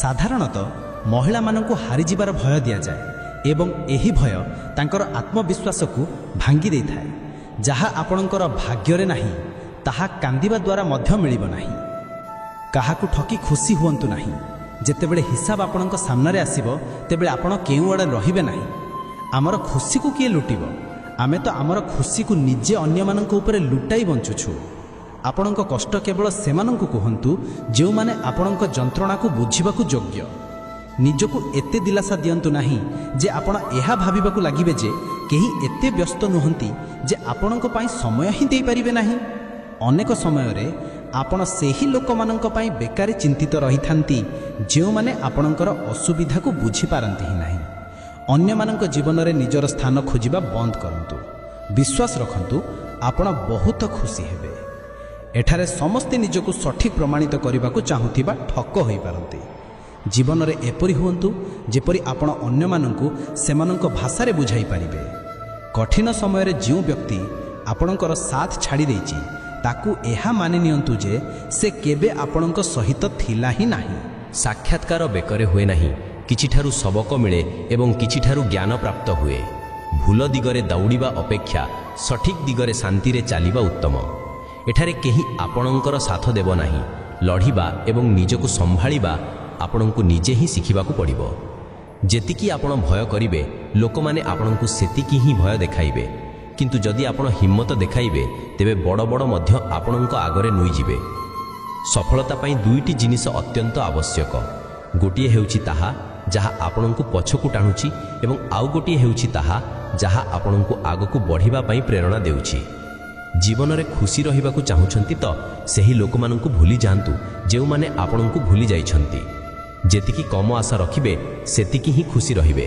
ସାଧାରଣତଃ ମହିଳାମାନଙ୍କୁ ହାରିଯିବାର ଭୟ ଦିଆଯାଏ ଏବଂ ଏହି ଭୟ ତାଙ୍କର ଆତ୍ମବିଶ୍ୱାସକୁ ଭାଙ୍ଗି ଦେଇଥାଏ। ଯାହା ଆପଣଙ୍କର ଭାଗ୍ୟରେ ନାହିଁ ତାହା କାନ୍ଦିବା ଦ୍ୱାରା ମଧ୍ୟ ମିଳିବ ନାହିଁ। କାହାକୁ ଠକି ଖୁସି ହୁଅନ୍ତୁ ନାହିଁ। ଯେତେବେଳେ ହିସାବ ଆପଣଙ୍କ ସାମ୍ନାରେ ଆସିବ ତେବେ ଆପଣ କେଉଁଆଡ଼େ ରହିବେ ନାହିଁ। ଆମର ଖୁସିକୁ କିଏ ଲୁଟିବ? ଆମେ ତ ଆମର ଖୁସିକୁ ନିଜେ ଅନ୍ୟମାନଙ୍କ ଉପରେ ଲୁଟାଇ ବଞ୍ଚୁଛୁ। ଆପଣଙ୍କ କଷ୍ଟ କେବଳ ସେମାନଙ୍କୁ କୁହନ୍ତୁ ଯେଉଁମାନେ ଆପଣଙ୍କ ଯନ୍ତ୍ରଣାକୁ ବୁଝିବାକୁ ଯୋଗ୍ୟ। ନିଜକୁ ଏତେ ଦିଲାସା ଦିଅନ୍ତୁ ନାହିଁ ଯେ ଆପଣ ଏହା ଭାବିବାକୁ ଲାଗିବେ ଯେ କେହି ଏତେ ବ୍ୟସ୍ତ ନୁହନ୍ତି ଯେ ଆପଣଙ୍କ ପାଇଁ ସମୟ ହିଁ ଦେଇପାରିବେ ନାହିଁ। ଅନେକ ସମୟରେ ଆପଣ ସେହି ଲୋକମାନଙ୍କ ପାଇଁ ବେକାରୀ ଚିନ୍ତିତ ରହିଥାନ୍ତି ଯେଉଁମାନେ ଆପଣଙ୍କର ଅସୁବିଧାକୁ ବୁଝିପାରନ୍ତି ହିଁ ନାହିଁ। ଅନ୍ୟମାନଙ୍କ ଜୀବନରେ ନିଜର ସ୍ଥାନ ଖୋଜିବା ବନ୍ଦ କରନ୍ତୁ। ବିଶ୍ୱାସ ରଖନ୍ତୁ, ଆପଣ ବହୁତ ଖୁସି ହେବେ। ଏଠାରେ ସମସ୍ତେ ନିଜକୁ ସଠିକ୍ ପ୍ରମାଣିତ କରିବାକୁ ଚାହୁଁଥିବା ଠକ ହୋଇପାରନ୍ତି। ଜୀବନରେ ଏପରି ହୁଅନ୍ତୁ ଯେପରି ଆପଣ ଅନ୍ୟମାନଙ୍କୁ ସେମାନଙ୍କ ଭାଷାରେ ବୁଝାଇ ପାରିବେ। କଠିନ ସମୟରେ ଯେଉଁ ବ୍ୟକ୍ତି ଆପଣଙ୍କର ସାଥ ଛାଡ଼ି ଦେଇଛି ତାକୁ ଏହା ମାନି ନିଅନ୍ତୁ ଯେ ସେ କେବେ ଆପଣଙ୍କ ସହିତ ଥିଲା ହିଁ ନାହିଁ। ସାକ୍ଷାତକାର ବେକରେ ହୁଏ ନାହିଁ, କିଛିଠାରୁ ସବକ ମିଳେ ଏବଂ କିଛିଠାରୁ ଜ୍ଞାନ ପ୍ରାପ୍ତ ହୁଏ। ଭୁଲ ଦିଗରେ ଦୌଡ଼ିବା ଅପେକ୍ଷା ସଠିକ୍ ଦିଗରେ ଶାନ୍ତିରେ ଚାଲିବା ଉତ୍ତମ। ଏଠାରେ କେହି ଆପଣଙ୍କର ସାଥ ଦେବ ନାହିଁ। ଲଢ଼ିବା ଏବଂ ନିଜକୁ ସମ୍ଭାଳିବା ଆପଣଙ୍କୁ ନିଜେ ହିଁ ଶିଖିବାକୁ ପଡ଼ିବ। ଯେତିକି ଆପଣ ଭୟ କରିବେ ଲୋକମାନେ ଆପଣଙ୍କୁ ସେତିକି ହିଁ ଭୟ ଦେଖାଇବେ, କିନ୍ତୁ ଯଦି ଆପଣ ହିମ୍ମତ ଦେଖାଇବେ ତେବେ ବଡ଼ ବଡ଼ ମଧ୍ୟ ଆପଣଙ୍କ ଆଗରେ ନୁଇଁଯିବେ। ସଫଳତା ପାଇଁ ଦୁଇଟି ଜିନିଷ ଅତ୍ୟନ୍ତ ଆବଶ୍ୟକ। ଗୋଟିଏ ହେଉଛି ତାହା ଯାହା ଆପଣଙ୍କୁ ପଛକୁ ଟାଣୁଛି ଏବଂ ଆଉ ଗୋଟିଏ ହେଉଛି ତାହା ଯାହା ଆପଣଙ୍କୁ ଆଗକୁ ବଢ଼ିବା ପାଇଁ ପ୍ରେରଣା ଦେଉଛି। ଜୀବନରେ ଖୁସି ରହିବାକୁ ଚାହୁଁଛନ୍ତି ତ ସେହି ଲୋକମାନଙ୍କୁ ଭୁଲି ଯାଆନ୍ତୁ ଯେଉଁମାନେ ଆପଣଙ୍କୁ ଭୁଲି ଯାଇଛନ୍ତି। ଯେତିକି କମ ଆଶା ରଖିବେ ସେତିକି ହିଁ ଖୁସି ରହିବେ।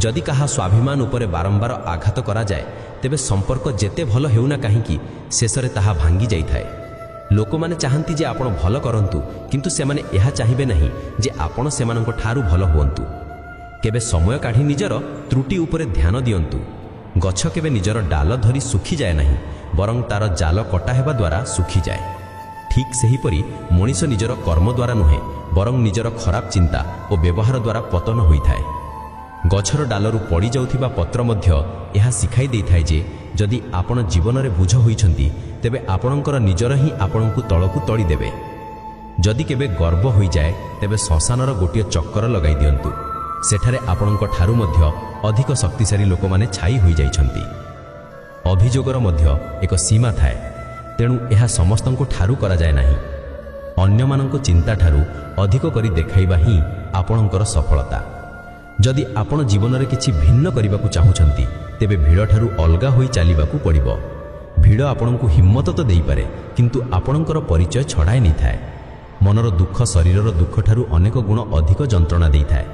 ଯଦି କାହା ସ୍ୱାଭିମାନ ଉପରେ ବାରମ୍ବାର ଆଘାତ କରାଯାଏ ତେବେ ସମ୍ପର୍କ ଯେତେ ଭଲ ହେଉନା କାହିଁକି ଶେଷରେ ତାହା ଭାଙ୍ଗି ଯାଇଥାଏ। ଲୋକମାନେ ଚାହାନ୍ତି ଯେ ଆପଣ ଭଲ କରନ୍ତୁ, କିନ୍ତୁ ସେମାନେ ଏହା ଚାହିଁବେ ନାହିଁ ଯେ ଆପଣ ସେମାନଙ୍କ ଠାରୁ ଭଲ ହୁଅନ୍ତୁ। କେବେ ସମୟ କାଢ଼ି ନିଜର ତ୍ରୁଟି ଉପରେ ଧ୍ୟାନ ଦିଅନ୍ତୁ। ଗଛ କେବେ ନିଜର ଡାଲ ଧରି ଶୁଖିଯାଏ ନାହିଁ, ବରଂ ତାର ଜାଲ କଟା ହେବା ଦ୍ୱାରା ଶୁଖିଯାଏ। ଠିକ୍ ସେହିପରି ମଣିଷ ନିଜର କର୍ମ ଦ୍ୱାରା ନୁହେଁ ବରଂ ନିଜର ଖରାପ ଚିନ୍ତା ଓ ବ୍ୟବହାର ଦ୍ୱାରା ପତନ ହୋଇଥାଏ। ଗଛର ଡାଲରୁ ପଡ଼ିଯାଉଥିବା ପତ୍ର ମଧ୍ୟ ଏହା ଶିଖାଇ ଦେଇଥାଏ ଯେ ଯଦି ଆପଣ ଜୀବନରେ ବୁଝ ହୋଇଛନ୍ତି ତେବେ ଆପଣଙ୍କର ନିଜର ହିଁ ଆପଣଙ୍କୁ ତଳକୁ ତଳିଦେବେ। ଯଦି କେବେ ଗର୍ବ ହୋଇଯାଏ ତେବେ ଶ୍ମଶାନର ଗୋଟିଏ ଚକ୍କର ଲଗାଇ ଦିଅନ୍ତୁ। ସେଠାରେ ଆପଣଙ୍କ ଠାରୁ ମଧ୍ୟ ଅଧିକ ଶକ୍ତିଶାଳୀ ଲୋକମାନେ ଛାଇ ହୋଇଯାଇଛନ୍ତି। ଅଭିଯୋଗର ମଧ୍ୟ ଏକ ସୀମା ଥାଏ, ତେଣୁ ଏହା ସମସ୍ତଙ୍କ ଠାରୁ କରାଯାଏ ନାହିଁ। ଅନ୍ୟମାନଙ୍କ ଚିନ୍ତାଠାରୁ ଅଧିକ କରି ଦେଖାଇବା ହିଁ ଆପଣଙ୍କର ସଫଳତା। ଯଦି ଆପଣ ଜୀବନରେ କିଛି ଭିନ୍ନ କରିବାକୁ ଚାହୁଁଛନ୍ତି ତେବେ ଭିଡ଼ଠାରୁ ଅଲଗା ହୋଇ ଚାଲିବାକୁ ପଡ଼ିବ। ଭିଡ଼ ଆପଣଙ୍କୁ ହିମ୍ମତ ତ ଦେଇପାରେ, କିନ୍ତୁ ଆପଣଙ୍କର ପରିଚୟ ଛଡ଼ାଇ ନେଇଥାଏ। ମନର ଦୁଃଖ ଶରୀରର ଦୁଃଖଠାରୁ ଅନେକ ଗୁଣ ଅଧିକ ଯନ୍ତ୍ରଣା ଦେଇଥାଏ।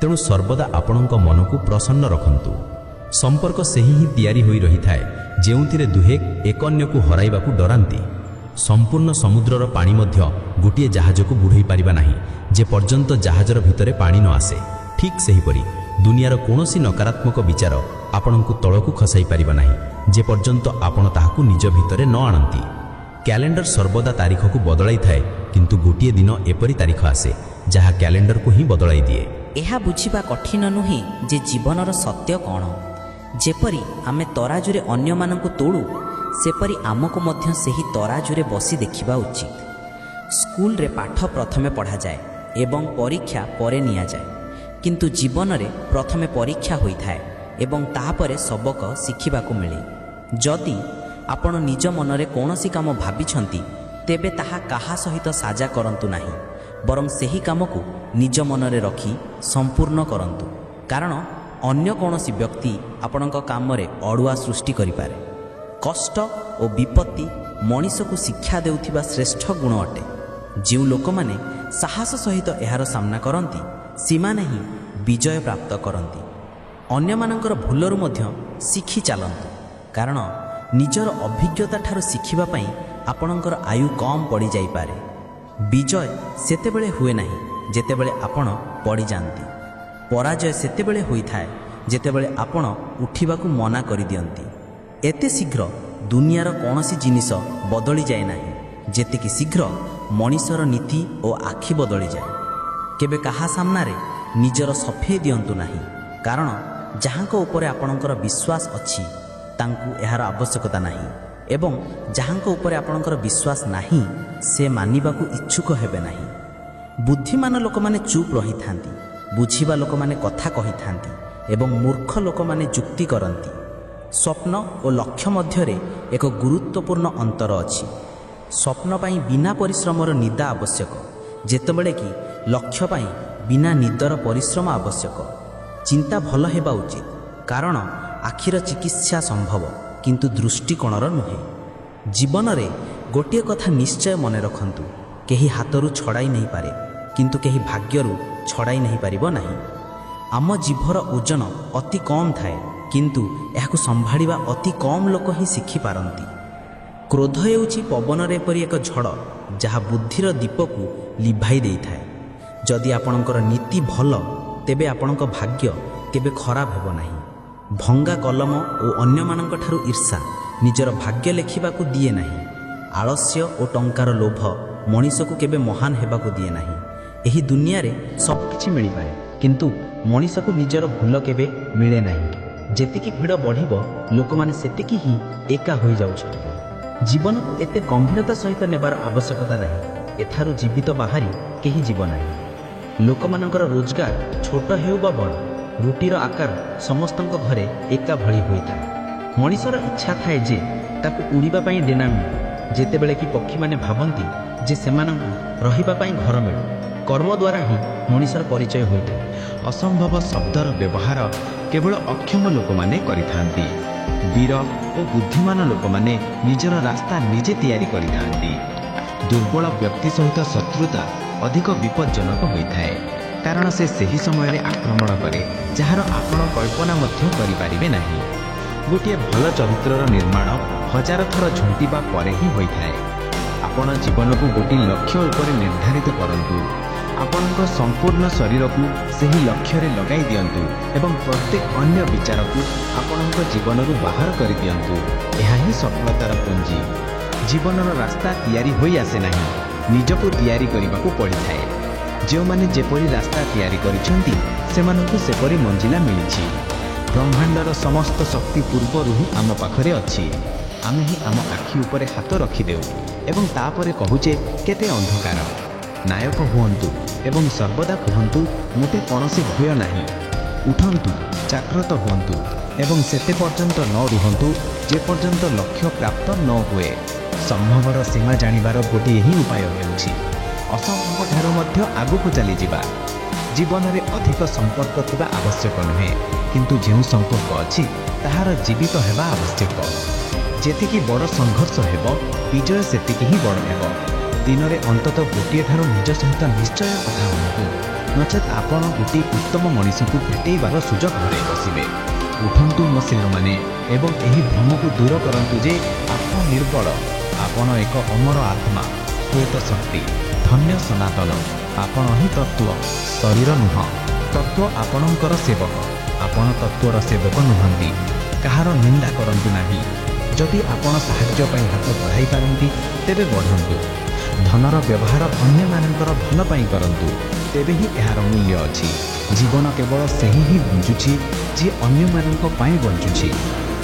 ତେଣୁ ସର୍ବଦା ଆପଣଙ୍କ ମନକୁ ପ୍ରସନ୍ନ ରଖନ୍ତୁ। ସମ୍ପର୍କ ସେହି ହିଁ ତିଆରି ହୋଇ ରହିଥାଏ ଯେଉଁଥିରେ ଦୁହେଁ ଏକ ଅନ୍ୟକୁ ହରାଇବାକୁ ଡରାନ୍ତି। ସମ୍ପୂର୍ଣ୍ଣ ସମୁଦ୍ରର ପାଣି ମଧ୍ୟ ଗୋଟିଏ ଜାହାଜକୁ ବୁଡ଼େଇ ପାରିବା ନାହିଁ ଯେ ପର୍ଯ୍ୟନ୍ତ ଜାହାଜର ଭିତରେ ପାଣି ନ ଆସେ। ଠିକ୍ ସେହିପରି ଦୁନିଆର କୌଣସି ନକାରାତ୍ମକ ବିଚାର ଆପଣଙ୍କୁ ତଳକୁ ଖସାଇ ପାରିବ ନାହିଁ ଯେ ପର୍ଯ୍ୟନ୍ତ ଆପଣ ତାହାକୁ ନିଜ ଭିତରେ ନ ଆଣନ୍ତି। କ୍ୟାଲେଣ୍ଡର ସର୍ବଦା ତାରିଖକୁ ବଦଳାଇଥାଏ, କିନ୍ତୁ ଗୋଟିଏ ଦିନ ଏପରି ତାରିଖ ଆସେ ଯାହା କ୍ୟାଲେଣ୍ଡରକୁ ହିଁ ବଦଳାଇ ଦିଏ। ଏହା ବୁଝିବା କଠିନ ନୁହେଁ ଯେ ଜୀବନର ସତ୍ୟ କ'ଣ। ଯେପରି ଆମେ ତରାଜୁରେ ଅନ୍ୟମାନଙ୍କୁ ତୋଳୁ, ସେପରି ଆମକୁ ମଧ୍ୟ ସେହି ତରାଜୁରେ ବସି ଦେଖିବା ଉଚିତ। ସ୍କୁଲରେ ପାଠ ପ୍ରଥମେ ପଢ଼ାଯାଏ ଏବଂ ପରୀକ୍ଷା ପରେ ନିଆଯାଏ, କିନ୍ତୁ ଜୀବନରେ ପ୍ରଥମେ ପରୀକ୍ଷା ହୋଇଥାଏ ଏବଂ ତାହାପରେ ସବକ ଶିଖିବାକୁ ମିଳେ। ଯଦି ଆପଣ ନିଜ ମନରେ କୌଣସି କାମ ଭାବିଛନ୍ତି, ତେବେ ତାହା କାହା ସହିତ ସାଜା କରନ୍ତୁ ନାହିଁ, ବରଂ ସେହି କାମକୁ ନିଜ ମନରେ ରଖି ସମ୍ପୂର୍ଣ୍ଣ କରନ୍ତୁ, କାରଣ ଅନ୍ୟ କୌଣସି ବ୍ୟକ୍ତି ଆପଣଙ୍କ କାମରେ ଅଡ଼ୁଆ ସୃଷ୍ଟି କରିପାରେ। କଷ୍ଟ ଓ ବିପତ୍ତି ମଣିଷକୁ ଶିକ୍ଷା ଦେଉଥିବା ଶ୍ରେଷ୍ଠ ଗୁଣ ଅଟେ। ଯେଉଁ ଲୋକମାନେ ସାହସ ସହିତ ଏହାର ସାମ୍ନା କରନ୍ତି, ସେମାନେ ହିଁ ବିଜୟ ପ୍ରାପ୍ତ କରନ୍ତି। ଅନ୍ୟମାନଙ୍କର ଭୁଲରୁ ମଧ୍ୟ ଶିଖି ଚାଲନ୍ତୁ, କାରଣ ନିଜର ଅଭିଜ୍ଞତା ଠାରୁ ଶିଖିବା ପାଇଁ ଆପଣଙ୍କର ଆୟୁ କମ୍ ପଡ଼ିଯାଇପାରେ। ବିଜୟ ସେତେବେଳେ ହୁଏ ନାହିଁ ଯେତେବେଳେ ଆପଣ ପଡ଼ିଯାଆନ୍ତି। ପରାଜୟ ସେତେବେଳେ ହୋଇଥାଏ ଯେତେବେଳେ ଆପଣ ଉଠିବାକୁ ମନା କରିଦିଅନ୍ତି। ଏତେ ଶୀଘ୍ର ଦୁନିଆର କୌଣସି ଜିନିଷ ବଦଳିଯାଏ ନାହିଁ ଯେତିକି ଶୀଘ୍ର ମଣିଷର ନୀତି ଓ ଆଖି ବଦଳିଯାଏ। କେବେ କାହା ସାମ୍ନାରେ ନିଜର ସଫେଇ ଦିଅନ୍ତୁ ନାହିଁ, କାରଣ ଯାହାଙ୍କ ଉପରେ ଆପଣଙ୍କର ବିଶ୍ୱାସ ଅଛି ତାଙ୍କୁ ଏହାର ଆବଶ୍ୟକତା ନାହିଁ, ଏବଂ ଯାହାଙ୍କ ଉପରେ ଆପଣଙ୍କର ବିଶ୍ୱାସ ନାହିଁ ସେ ମାନିବାକୁ ଇଚ୍ଛୁକ ହେବେ ନାହିଁ। ବୁଦ୍ଧିମାନ ଲୋକମାନେ ଚୁପ୍ ରହିଥାନ୍ତି, ବୁଝିବା ଲୋକମାନେ କଥା କହିଥାନ୍ତି ଏବଂ ମୂର୍ଖ ଲୋକମାନେ ଯୁକ୍ତି କରନ୍ତି। ସ୍ୱପ୍ନ ଓ ଲକ୍ଷ୍ୟ ମଧ୍ୟରେ ଏକ ଗୁରୁତ୍ୱପୂର୍ଣ୍ଣ ଅନ୍ତର ଅଛି। ସ୍ୱପ୍ନ ପାଇଁ ବିନା ପରିଶ୍ରମର ନିଦା ଆବଶ୍ୟକ, ଯେତେବେଳେ କି ଲକ୍ଷ୍ୟ ପାଇଁ ବିନା ନିଦର ପରିଶ୍ରମ ଆବଶ୍ୟକ। ଚିନ୍ତା ଭଲ ହେବା ଉଚିତ, କାରଣ ଆଖିର ଚିକିତ୍ସା ସମ୍ଭବ, କିନ୍ତୁ ଦୃଷ୍ଟିକୋଣର ନୁହେଁ। ଜୀବନରେ ଗୋଟିଏ କଥା ନିଶ୍ଚୟ ମନେ ରଖନ୍ତୁ, କେହି ହାତରୁ ଛଡ଼ାଇ ନେଇପାରେ, କିନ୍ତୁ କେହି ଭାଗ୍ୟରୁ ଛଡ଼ାଇ ନେଇପାରିବ ନାହିଁ। ଆମ ଜିଭର ଓଜନ ଅତି କମ୍ ଥାଏ, କିନ୍ତୁ ଏହାକୁ ସମ୍ଭାଳିବା ଅତି କମ୍ ଲୋକ ହିଁ ଶିଖିପାରନ୍ତି। କ୍ରୋଧ ହେଉଛି ପବନର ଏପରି ଏକ ଝଡ଼ ଯାହା ବୁଦ୍ଧିର ଦୀପକୁ ଲିଭାଇ ଦେଇଥାଏ। ଯଦି ଆପଣଙ୍କର ନୀତି ଭଲ, ତେବେ ଆପଣଙ୍କ ଭାଗ୍ୟ କେବେ ଖରାପ ହେବ ନାହିଁ। ଭଙ୍ଗା କଲମ ଓ ଅନ୍ୟମାନଙ୍କ ଠାରୁ ଈର୍ଷା ନିଜର ଭାଗ୍ୟ ଲେଖିବାକୁ ଦିଏ ନାହିଁ। ଆଳସ୍ୟ ଓ ଟଙ୍କାର ଲୋଭ ମଣିଷକୁ କେବେ ମହାନ ହେବାକୁ ଦିଏ ନାହିଁ। ଏହି ଦୁନିଆରେ ସବୁକିଛି ମିଳିପାରେ, କିନ୍ତୁ ମଣିଷକୁ ନିଜର ଭୁଲ କେବେ ମିଳେ ନାହିଁ। ଯେତିକି ଭିଡ଼ ବଢ଼ିବ, ଲୋକମାନେ ସେତିକି ହିଁ ଏକା ହୋଇଯାଉଛନ୍ତି। ଜୀବନକୁ ଏତେ ଗମ୍ଭୀରତା ସହିତ ନେବାର ଆବଶ୍ୟକତା ନାହିଁ। ଏଠାରୁ ଜୀବିତ ବାହାରି କେହି ଯିବ ନାହିଁ। ଲୋକମାନଙ୍କର ରୋଜଗାର ଛୋଟ ହେଉ ବା ବଡ଼, ରୁଟିର ଆକାର ସମସ୍ତଙ୍କ ଘରେ ଏକା ଭଳି ହୋଇଥାଏ। ମଣିଷର ଇଚ୍ଛା ଥାଏ ଯେ ତାକୁ ଉଡ଼ିବା ପାଇଁ ଡେଣା ମିଳୁ, ଯେତେବେଳେ କି ପକ୍ଷୀମାନେ ଭାବନ୍ତି ଯେ ସେମାନଙ୍କୁ ରହିବା ପାଇଁ ଘର ମିଳୁ। କର୍ମ ଦ୍ୱାରା ହିଁ ମଣିଷର ପରିଚୟ ହୋଇଥାଏ। ଅସମ୍ଭବ ଶବ୍ଦର ବ୍ୟବହାର କେବଳ ଅକ୍ଷମ ଲୋକମାନେ କରିଥାନ୍ତି। ବୀର ଓ ବୁଦ୍ଧିମାନ ଲୋକମାନେ ନିଜର ରାସ୍ତା ନିଜେ ତିଆରି କରିଥାନ୍ତି। ଦୁର୍ବଳ ବ୍ୟକ୍ତି ସହିତ ଶତ୍ରୁତା ଅଧିକ ବିପଜ୍ଜନକ ହୋଇଥାଏ, କାରଣ ସେ ସେହି ସମୟରେ ଆକ୍ରମଣ କରେ ଯାହାର ଆପଣ କଳ୍ପନା ମଧ୍ୟ କରିପାରିବେ ନାହିଁ। ଗୋଟିଏ ଭଲ ଚରିତ୍ରର ନିର୍ମାଣ ହଜାର ଥର ଝୁଣ୍ଟିବା ପରେ ହିଁ ହୋଇଥାଏ। ଆପଣ ଜୀବନକୁ ଗୋଟିଏ ଲକ୍ଷ୍ୟ ଉପରେ ନିର୍ଦ୍ଧାରିତ କରନ୍ତୁ। ଆପଣଙ୍କ ସମ୍ପୂର୍ଣ୍ଣ ଶରୀରକୁ ସେହି ଲକ୍ଷ୍ୟରେ ଲଗାଇ ଦିଅନ୍ତୁ ଏବଂ ପ୍ରତ୍ୟେକ ଅନ୍ୟ ବିଚାରକୁ ଆପଣଙ୍କ ଜୀବନରୁ ବାହାର କରିଦିଅନ୍ତୁ। ଏହା ହିଁ ସଫଳତାର ପୁଞ୍ଜି। ଜୀବନର ରାସ୍ତା ତିଆରି ହୋଇ ଆସେ ନାହିଁ, ନିଜକୁ ତିଆରି କରିବାକୁ ପଡ଼ିଥାଏ। ଯେଉଁମାନେ ଯେପରି ରାସ୍ତା ତିଆରି କରିଛନ୍ତି, ସେମାନଙ୍କୁ ସେପରି ମଞ୍ଜିଲା ମିଳିଛି। ବ୍ରହ୍ମାଣ୍ଡର ସମସ୍ତ ଶକ୍ତି ପୂର୍ବରୁ ହିଁ ଆମ ପାଖରେ ଅଛି। ଆମେ ହିଁ ଆମ ଆଖି ଉପରେ ହାତ ରଖିଦେଉ ଏବଂ ତାପରେ କହୁଛେ କେତେ ଅନ୍ଧକାର। ନାୟକ ହୁଅନ୍ତୁ ଏବଂ ସର୍ବଦା କୁହନ୍ତୁ ମୋତେ କୌଣସି ଭୟ ନାହିଁ। ଉଠନ୍ତୁ, ଜାଗ୍ରତ ହୁଅନ୍ତୁ ଏବଂ ସେତେ ପର୍ଯ୍ୟନ୍ତ ନ ରୁହନ୍ତୁ ଯେପର୍ଯ୍ୟନ୍ତ ଲକ୍ଷ୍ୟ ପ୍ରାପ୍ତ ନ ହୁଏ। ସମ୍ଭବର ସୀମା ଜାଣିବାର ଗୋଟିଏ ହିଁ ଉପାୟ ହେଉଛି ଅସମ୍ଭବ ଠାରୁ ମଧ୍ୟ ଆଗକୁ ଚାଲିଯିବା। ଜୀବନରେ ଅଧିକ ସମ୍ପର୍କ ଥିବା ଆବଶ୍ୟକ ନୁହେଁ, କିନ୍ତୁ ଯେଉଁ ସମ୍ପର୍କ ଅଛି ତାହାର ଜୀବିତ ହେବା ଆବଶ୍ୟକ। ଯେତିକି ବଡ଼ ସଂଘର୍ଷ ହେବ, ବିଜୟ ସେତିକି ହିଁ ବଡ଼ ହେବ। ଦିନରେ ଅନ୍ତତଃ ଗୋଟିଏ ଠାରୁ ନିଜ ସହିତ ନିଶ୍ଚୟ କଥା ହୁଅନ୍ତୁ, ନଚେତ୍ ଆପଣ ଗୋଟିଏ ଉତ୍ତମ ମଣିଷକୁ ଭେଟେଇବାର ସୁଯୋଗ ହରାଇ ବସିବେ। ଉଠନ୍ତୁ ମୋ ଶିରମାନେ ଏବଂ ଏହି ଭ୍ରମକୁ ଦୂର କରନ୍ତୁ ଯେ ଆପଣ ନିର୍ବଳ। ଆପଣ ଏକ ଅମର ଆତ୍ମା, ଶ୍ଵେତ ଶକ୍ତି, ଧନ୍ୟ ସନାତନ। ଆପଣ ହିଁ ତତ୍ତ୍ୱ, ଶରୀର ନୁହଁ। ତତ୍ତ୍ୱ ଆପଣଙ୍କର ସେବକ। ଆପଣ ତତ୍ତ୍ୱର ସେବକ ନୁହନ୍ତି। କାହାର ନିନ୍ଦା କରନ୍ତୁ ନାହିଁ। ଯଦି ଆପଣ ସାହାଯ୍ୟ ପାଇଁ ହାତ ବଢ଼ାଇ ପାରନ୍ତି ତେବେ ବଢ଼ାନ୍ତୁ। ଧନର ବ୍ୟବହାର ଅନ୍ୟମାନଙ୍କର ଭଲ ପାଇଁ କରନ୍ତୁ, ତେବେ ହିଁ ଏହାର ମୂଲ୍ୟ ଅଛି। ଜୀବନ କେବଳ ସେହି ହିଁ ବଞ୍ଚୁଛି ଯିଏ ଅନ୍ୟମାନଙ୍କ ପାଇଁ ବଞ୍ଚୁଛି।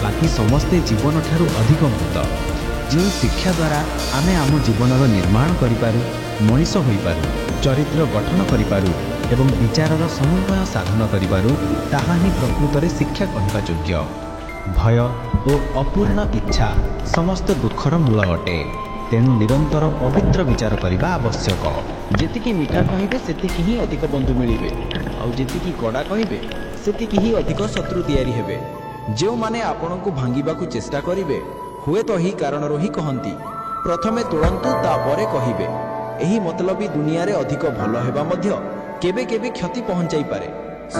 ବାକି ସମସ୍ତେ ଜୀବନଠାରୁ ଅଧିକ ମୂତ। ଯେଉଁ ଶିକ୍ଷା ଦ୍ୱାରା ଆମେ ଆମ ଜୀବନର ନିର୍ମାଣ କରିପାରୁ, ମଣିଷ ହୋଇପାରୁ, ଚରିତ୍ର ଗଠନ କରିପାରୁ ଏବଂ ବିଚାରର ସମନ୍ୱୟ ସାଧନ କରିପାରୁ, ତାହା ହିଁ ପ୍ରକୃତରେ ଶିକ୍ଷା କହିବା ଯୋଗ୍ୟ। ଭୟ ଓ ଅପୂର୍ଣ୍ଣ ଇଚ୍ଛା ସମସ୍ତ ଦୁଃଖର ମୂଳ ଅଟେ। ତେଣୁ ନିରନ୍ତର ପବିତ୍ର ବିଚାର କରିବା ଆବଶ୍ୟକ। ଯେତିକି ମିଠା କହିବେ ସେତିକି ହିଁ ଅଧିକ ବନ୍ଧୁ ମିଳିବେ, ଆଉ ଯେତିକି କଡ଼ା କହିବେ ସେତିକି ହିଁ ଅଧିକ ଶତ୍ରୁ ତିଆରି ହେବେ। ଯେଉଁମାନେ ଆପଣଙ୍କୁ ଭାଙ୍ଗିବାକୁ ଚେଷ୍ଟା କରିବେ ହୁଏତ ଏହି କାରଣରୁ ହିଁ କହନ୍ତି, ପ୍ରଥମେ ତୋଳନ୍ତୁ ତାପରେ କହିବେ। ଏହି ମତଲବୀ ଦୁନିଆରେ ଅଧିକ ଭଲ ହେବା ମଧ୍ୟ କେବେ କେବେ କ୍ଷତି ପହଞ୍ଚାଇପାରେ।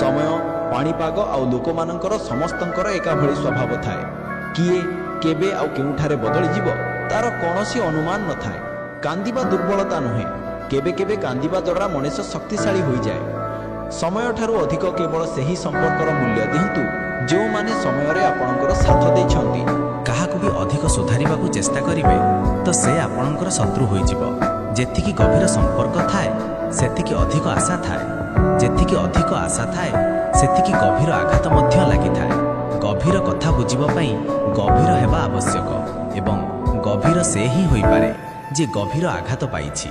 ସମୟ, ପାଣିପାଗ ଆଉ ଲୋକମାନଙ୍କର ସମସ୍ତଙ୍କର ଏକା ଭଳି ସ୍ୱଭାବ ଥାଏ। କିଏ କେବେ ଆଉ କେଉଁଠାରେ ବଦଳିଯିବ ତାର କୌଣସି ଅନୁମାନ ନଥାଏ। କାନ୍ଦିବା ଦୁର୍ବଳତା ନୁହେଁ, କେବେ କେବେ କାନ୍ଦିବା ଦ୍ୱାରା ମଣିଷ ଶକ୍ତିଶାଳୀ ହୋଇଯାଏ। ସମୟଠାରୁ ଅଧିକ କେବଳ ସେହି ସମ୍ପର୍କର ମୂଲ୍ୟ ଦିଅନ୍ତୁ ଯେଉଁମାନେ ସମୟରେ ଆପଣଙ୍କର ସାଥ ଦେଇଛନ୍ତି। କାହାକୁ ବି ଅଧିକ ସୁଧାରିବାକୁ ଚେଷ୍ଟା କରିବେ ତ ସେ ଆପଣଙ୍କର ଶତ୍ରୁ ହୋଇଯିବ। ଯେତିକି ଗଭୀର ସମ୍ପର୍କ ଥାଏ ସେତିକି ଅଧିକ ଆଶା ଥାଏ। ଯେତିକି ଅଧିକ ଆଶା ଥାଏ ସେତିକି ଗଭୀର ଆଘାତ ମଧ୍ୟ ଲାଗିଥାଏ। ଗଭୀର କଥା ବୁଝିବା ପାଇଁ ଗଭୀର ହେବା ଆବଶ୍ୟକ ଏବଂ ଗଭୀର ସେ ହିଁ ହୋଇପାରେ ଯେ ଗଭୀର ଆଘାତ ପାଇଛି।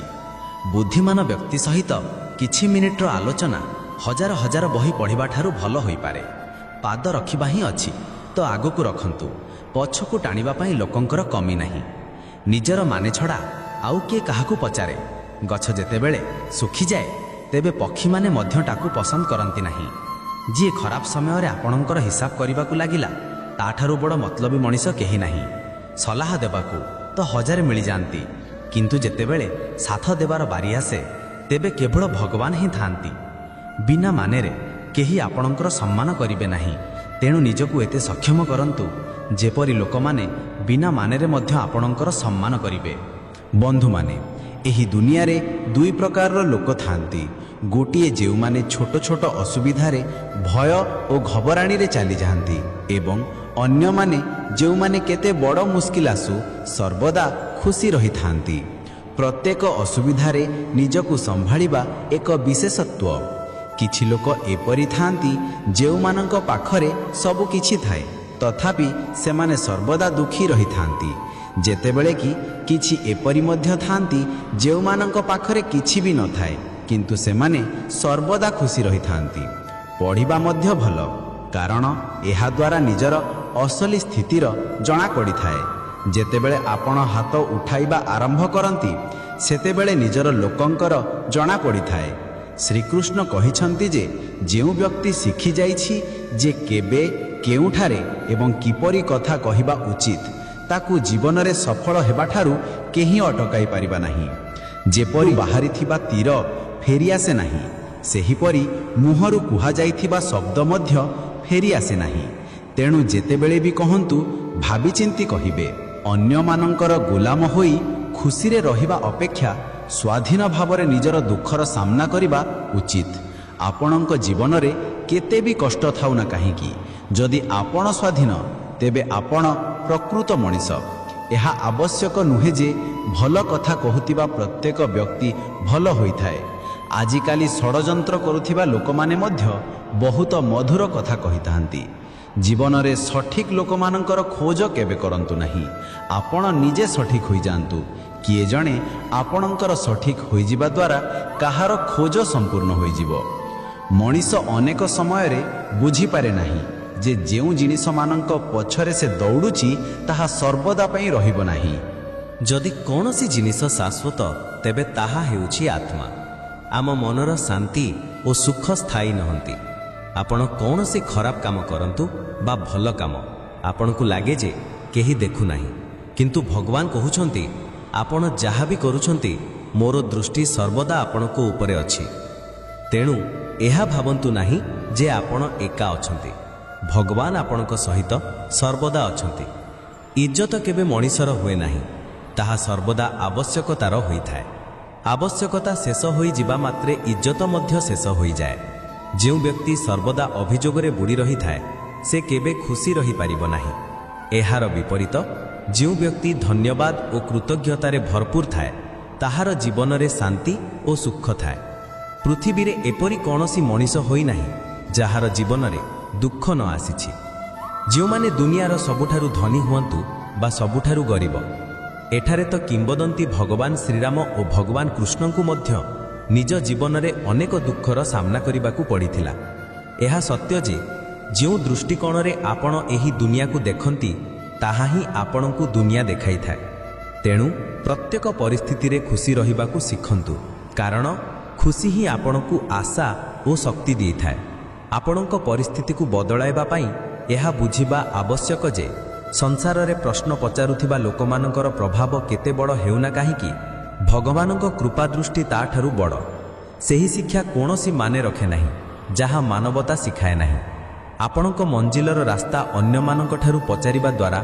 ବୁଦ୍ଧିମାନ ବ୍ୟକ୍ତି ସହିତ କିଛି ମିନିଟର ଆଲୋଚନା ହଜାର ହଜାର ବହି ପଢ଼ିବା ଠାରୁ ଭଲ ହୋଇପାରେ। ପାଦ ରଖିବା ହିଁ ଅଛି ତ ଆଗକୁ ରଖନ୍ତୁ। ପଛକୁ ଟାଣିବା ପାଇଁ ଲୋକଙ୍କର କମି ନାହିଁ। ନିଜର ମାନେ ଛଡ଼ା ଆଉ କିଏ କାହାକୁ ପଚାରେ? ଗଛ ଯେତେବେଳେ ଶୁଖିଯାଏ ତେବେ ପକ୍ଷୀମାନେ ମଧ୍ୟ ତାକୁ ପସନ୍ଦ କରନ୍ତି ନାହିଁ। ଯିଏ ଖରାପ ସମୟରେ ଆପଣଙ୍କର ହିସାବ କରିବାକୁ ଲାଗିଲା ତାଠାରୁ ବଡ଼ ମତଲବୀ ମଣିଷ କେହି ନାହିଁ। ସଲାହ ଦେବାକୁ ତ ହଜାରେ ମିଳିଯାଆନ୍ତି, କିନ୍ତୁ ଯେତେବେଳେ ସାଥ ଦେବାର ବାରି ଆସେ ତେବେ କେବଳ ଭଗବାନ ହିଁ ଥାଆନ୍ତି। ବିନା ମାନେରେ କେହି ଆପଣଙ୍କର ସମ୍ମାନ କରିବେ ନାହିଁ। ତେଣୁ ନିଜକୁ ଏତେ ସକ୍ଷମ କରନ୍ତୁ ଯେପରି ଲୋକମାନେ ବିନା ମାନେରେ ମଧ୍ୟ ଆପଣଙ୍କର ସମ୍ମାନ କରିବେ। ବନ୍ଧୁମାନେ, ଏହି ଦୁନିଆରେ ଦୁଇ ପ୍ରକାରର ଲୋକ ଥାଆନ୍ତି। ଗୋଟିଏ ଯେଉଁମାନେ ଛୋଟ ଛୋଟ ଅସୁବିଧାରେ ଭୟ ଓ ଘବରାଣିରେ ଚାଲିଯାଆନ୍ତି ଏବଂ ଅନ୍ୟମାନେ ଯେଉଁମାନେ କେତେ ବଡ଼ ମୁସ୍କିଲ ଆସୁ ସର୍ବଦା ଖୁସି ରହିଥାନ୍ତି। ପ୍ରତ୍ୟେକ ଅସୁବିଧାରେ ନିଜକୁ ସମ୍ଭାଳିବା ଏକ ବିଶେଷତ୍ୱ। କିଛି ଲୋକ ଏପରି ଥାଆନ୍ତି ଯେଉଁମାନଙ୍କ ପାଖରେ ସବୁ କିଛି ଥାଏ ତଥାପି ସେମାନେ ସର୍ବଦା ଦୁଃଖୀ ରହିଥାନ୍ତି, ଯେତେବେଳେ କି କିଛି ଏପରି ମଧ୍ୟ ଥାଆନ୍ତି ଯେଉଁମାନଙ୍କ ପାଖରେ କିଛି ବି ନଥାଏ କିନ୍ତୁ ସେମାନେ ସର୍ବଦା ଖୁସି ରହିଥାନ୍ତି। ପଢ଼ିବା ମଧ୍ୟ ଭଲ, କାରଣ ଏହାଦ୍ୱାରା ନିଜର ଅସଲି ସ୍ଥିତିର ଜଣାପଡ଼ିଥାଏ। ଯେତେବେଳେ ଆପଣ ହାତ ଉଠାଇବା ଆରମ୍ଭ କରନ୍ତି ସେତେବେଳେ ନିଜର ଲୋକଙ୍କର ଜଣାପଡ଼ିଥାଏ। ଶ୍ରୀକୃଷ୍ଣ କହିଛନ୍ତି ଯେ ଯେଉଁ ବ୍ୟକ୍ତି ଶିଖିଯାଇଛି ଯେ କେବେ କେଉଁଠାରେ ଏବଂ କିପରି କଥା କହିବା ଉଚିତ ତାକୁ ଜୀବନରେ ସଫଳ ହେବାଠାରୁ କେହି ଅଟକାଇ ପାରିବା ନାହିଁ। ଯେପରି ବାହାରିଥିବା ତୀର ଫେରିଆସେ ନାହିଁ ସେହିପରି ମୁହଁରୁ କୁହାଯାଇଥିବା ଶବ୍ଦ ମଧ୍ୟ ଫେରିଆସେ ନାହିଁ। ତେଣୁ ଯେତେବେଳେ ବି କହନ୍ତୁ ଭାବିଚିନ୍ତି କହିବେ। ଅନ୍ୟମାନଙ୍କର ଗୋଲାମ ହୋଇ ଖୁସିରେ ରହିବା ଅପେକ୍ଷା ସ୍ୱାଧୀନ ଭାବରେ ନିଜର ଦୁଃଖର ସାମ୍ନା କରିବା ଉଚିତ। ଆପଣଙ୍କ ଜୀବନରେ କେତେ ବି କଷ୍ଟ ଥାଉ ନା କାହିଁକି, ଯଦି ଆପଣ ସ୍ୱାଧୀନ ତେବେ ଆପଣ ପ୍ରକୃତ ମଣିଷ। ଏହା ଆବଶ୍ୟକ ନୁହେଁ ଯେ ଭଲ କଥା କହୁଥିବା ପ୍ରତ୍ୟେକ ବ୍ୟକ୍ତି ଭଲ ହୋଇଥାଏ। ଆଜିକାଲି ଷଡ଼ଯନ୍ତ୍ର କରୁଥିବା ଲୋକମାନେ ମଧ୍ୟ ବହୁତ ମଧୁର କଥା କହିଥାନ୍ତି। ଜୀବନରେ ସଠିକ୍ ଲୋକମାନଙ୍କର ଖୋଜ କେବେ କରନ୍ତୁ ନାହିଁ, ଆପଣ ନିଜେ ସଠିକ୍ ହୋଇଯାଆନ୍ତୁ। କିଏ ଜଣେ ଆପଣଙ୍କର ସଠିକ୍ ହୋଇଯିବା ଦ୍ୱାରା କାହାର ଖୋଜ ସମ୍ପୂର୍ଣ୍ଣ ହୋଇଯିବ। ମଣିଷ ଅନେକ ସମୟରେ ବୁଝିପାରେ ନାହିଁ ଯେ ଯେଉଁ ଜିନିଷମାନଙ୍କ ପଛରେ ସେ ଦୌଡ଼ୁଛି ତାହା ସର୍ବଦା ପାଇଁ ରହିବ ନାହିଁ। ଯଦି କୌଣସି ଜିନିଷ ଶାଶ୍ୱତ ତେବେ ତାହା ହେଉଛି ଆତ୍ମା। ଆମ ମନର ଶାନ୍ତି ଓ ସୁଖ ସ୍ଥାୟୀ ନୁହନ୍ତି। ଆପଣ କୌଣସି ଖରାପ କାମ କରନ୍ତୁ ବା ଭଲ କାମ, ଆପଣଙ୍କୁ ଲାଗେ ଯେ କେହି ଦେଖୁନାହିଁ, କିନ୍ତୁ ଭଗବାନ କହୁଛନ୍ତି ଆପଣ ଯାହା ବି କରୁଛନ୍ତି ମୋର ଦୃଷ୍ଟି ସର୍ବଦା ଆପଣଙ୍କ ଉପରେ ଅଛି। ତେଣୁ ଏହା ଭାବନ୍ତୁ ନାହିଁ ଯେ ଆପଣ ଏକା ଅଛନ୍ତି। ଭଗବାନ ଆପଣଙ୍କ ସହିତ ସର୍ବଦା ଅଛନ୍ତି। ଇଜ୍ଜତ କେବେ ମଣିଷର ହୁଏ ନାହିଁ, ତାହା ସର୍ବଦା ଆବଶ୍ୟକତାର ହୋଇଥାଏ। ଆବଶ୍ୟକତା ଶେଷ ହୋଇଯିବା ମାତ୍ରେ ଇଜ୍ଜତ ମଧ୍ୟ ଶେଷ ହୋଇଯାଏ। ଯେଉଁ ବ୍ୟକ୍ତି ସର୍ବଦା ଅଭିଯୋଗରେ ବୁଡ଼ି ରହିଥାଏ ସେ କେବେ ଖୁସି ରହିପାରିବ ନାହିଁ। ଏହାର ବିପରୀତ ଯେଉଁ ବ୍ୟକ୍ତି ଧନ୍ୟବାଦ ଓ କୃତଜ୍ଞତାରେ ଭରପୁର ଥାଏ ତାହାର ଜୀବନରେ ଶାନ୍ତି ଓ ସୁଖ ଥାଏ। ପୃଥିବୀରେ ଏପରି କୌଣସି ମଣିଷ ହୋଇନାହିଁ ଯାହାର ଜୀବନରେ ଦୁଃଖ ନ ଆସିଛି। ଯେଉଁମାନେ ଦୁନିଆର ସବୁଠାରୁ ଧନୀ ହୁଅନ୍ତୁ ବା ସବୁଠାରୁ ଗରିବ, ଏଠାରେ ତ କିମ୍ବଦନ୍ତୀ ଭଗବାନ ଶ୍ରୀରାମ ଓ ଭଗବାନ କୃଷ୍ଣଙ୍କୁ ମଧ୍ୟ ନିଜ ଜୀବନରେ ଅନେକ ଦୁଃଖର ସାମ୍ନା କରିବାକୁ ପଡ଼ିଥିଲା। ଏହା ସତ୍ୟ ଯେ ଯେଉଁ ଦୃଷ୍ଟିକୋଣରେ ଆପଣ ଏହି ଦୁନିଆକୁ ଦେଖନ୍ତି ତାହା ହିଁ ଆପଣଙ୍କୁ ଦୁନିଆ ଦେଖାଇଥାଏ। ତେଣୁ ପ୍ରତ୍ୟେକ ପରିସ୍ଥିତିରେ ଖୁସି ରହିବାକୁ ଶିଖନ୍ତୁ, କାରଣ ଖୁସି ହିଁ ଆପଣଙ୍କୁ ଆଶା ଓ ଶକ୍ତି ଦେଇଥାଏ। ଆପଣଙ୍କ ପରିସ୍ଥିତିକୁ ବଦଳାଇବା ପାଇଁ ଏହା ବୁଝିବା ଆବଶ୍ୟକ ଯେ ସଂସାରରେ ପ୍ରଶ୍ନ ପଚାରୁଥିବା ଲୋକମାନଙ୍କର ପ୍ରଭାବ କେତେ ବଡ଼ ହେଉନା କାହିଁକି, ଭଗବାନଙ୍କ କୃପା ଦୃଷ୍ଟି ତାଠାରୁ ବଡ଼। ସେହି ଶିକ୍ଷା କୌଣସି ମାନେ ରଖେ ନାହିଁ ଯାହା ମାନବତା ଶିଖାଏ ନାହିଁ। ଆପଣଙ୍କ ମଞ୍ଜିଲର ରାସ୍ତା ଅନ୍ୟମାନଙ୍କଠାରୁ ପଚାରିବା ଦ୍ୱାରା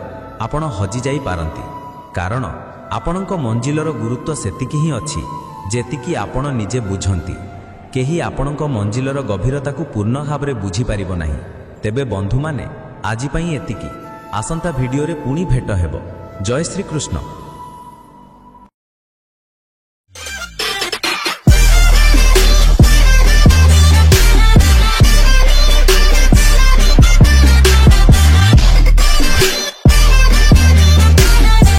ଆପଣ ହଜିଯାଇପାରନ୍ତି, କାରଣ ଆପଣଙ୍କ ମଞ୍ଜିଲର ଗୁରୁତ୍ୱ ସେତିକି ହିଁ ଅଛି ଯେତିକି ଆପଣ ନିଜେ ବୁଝନ୍ତି। କେହି ଆପଣଙ୍କ ମଞ୍ଜିଲର ଗଭୀରତାକୁ ପୂର୍ଣ୍ଣ ଭାବରେ ବୁଝିପାରିବ ନାହିଁ। ତେବେ ବନ୍ଧୁମାନେ, ଆଜି ପାଇଁ ଏତିକି। ଆସନ୍ତା ଭିଡ଼ିଓରେ ପୁଣି ଭେଟ ହେବ। ଜୟ ଶ୍ରୀକୃଷ୍ଣ।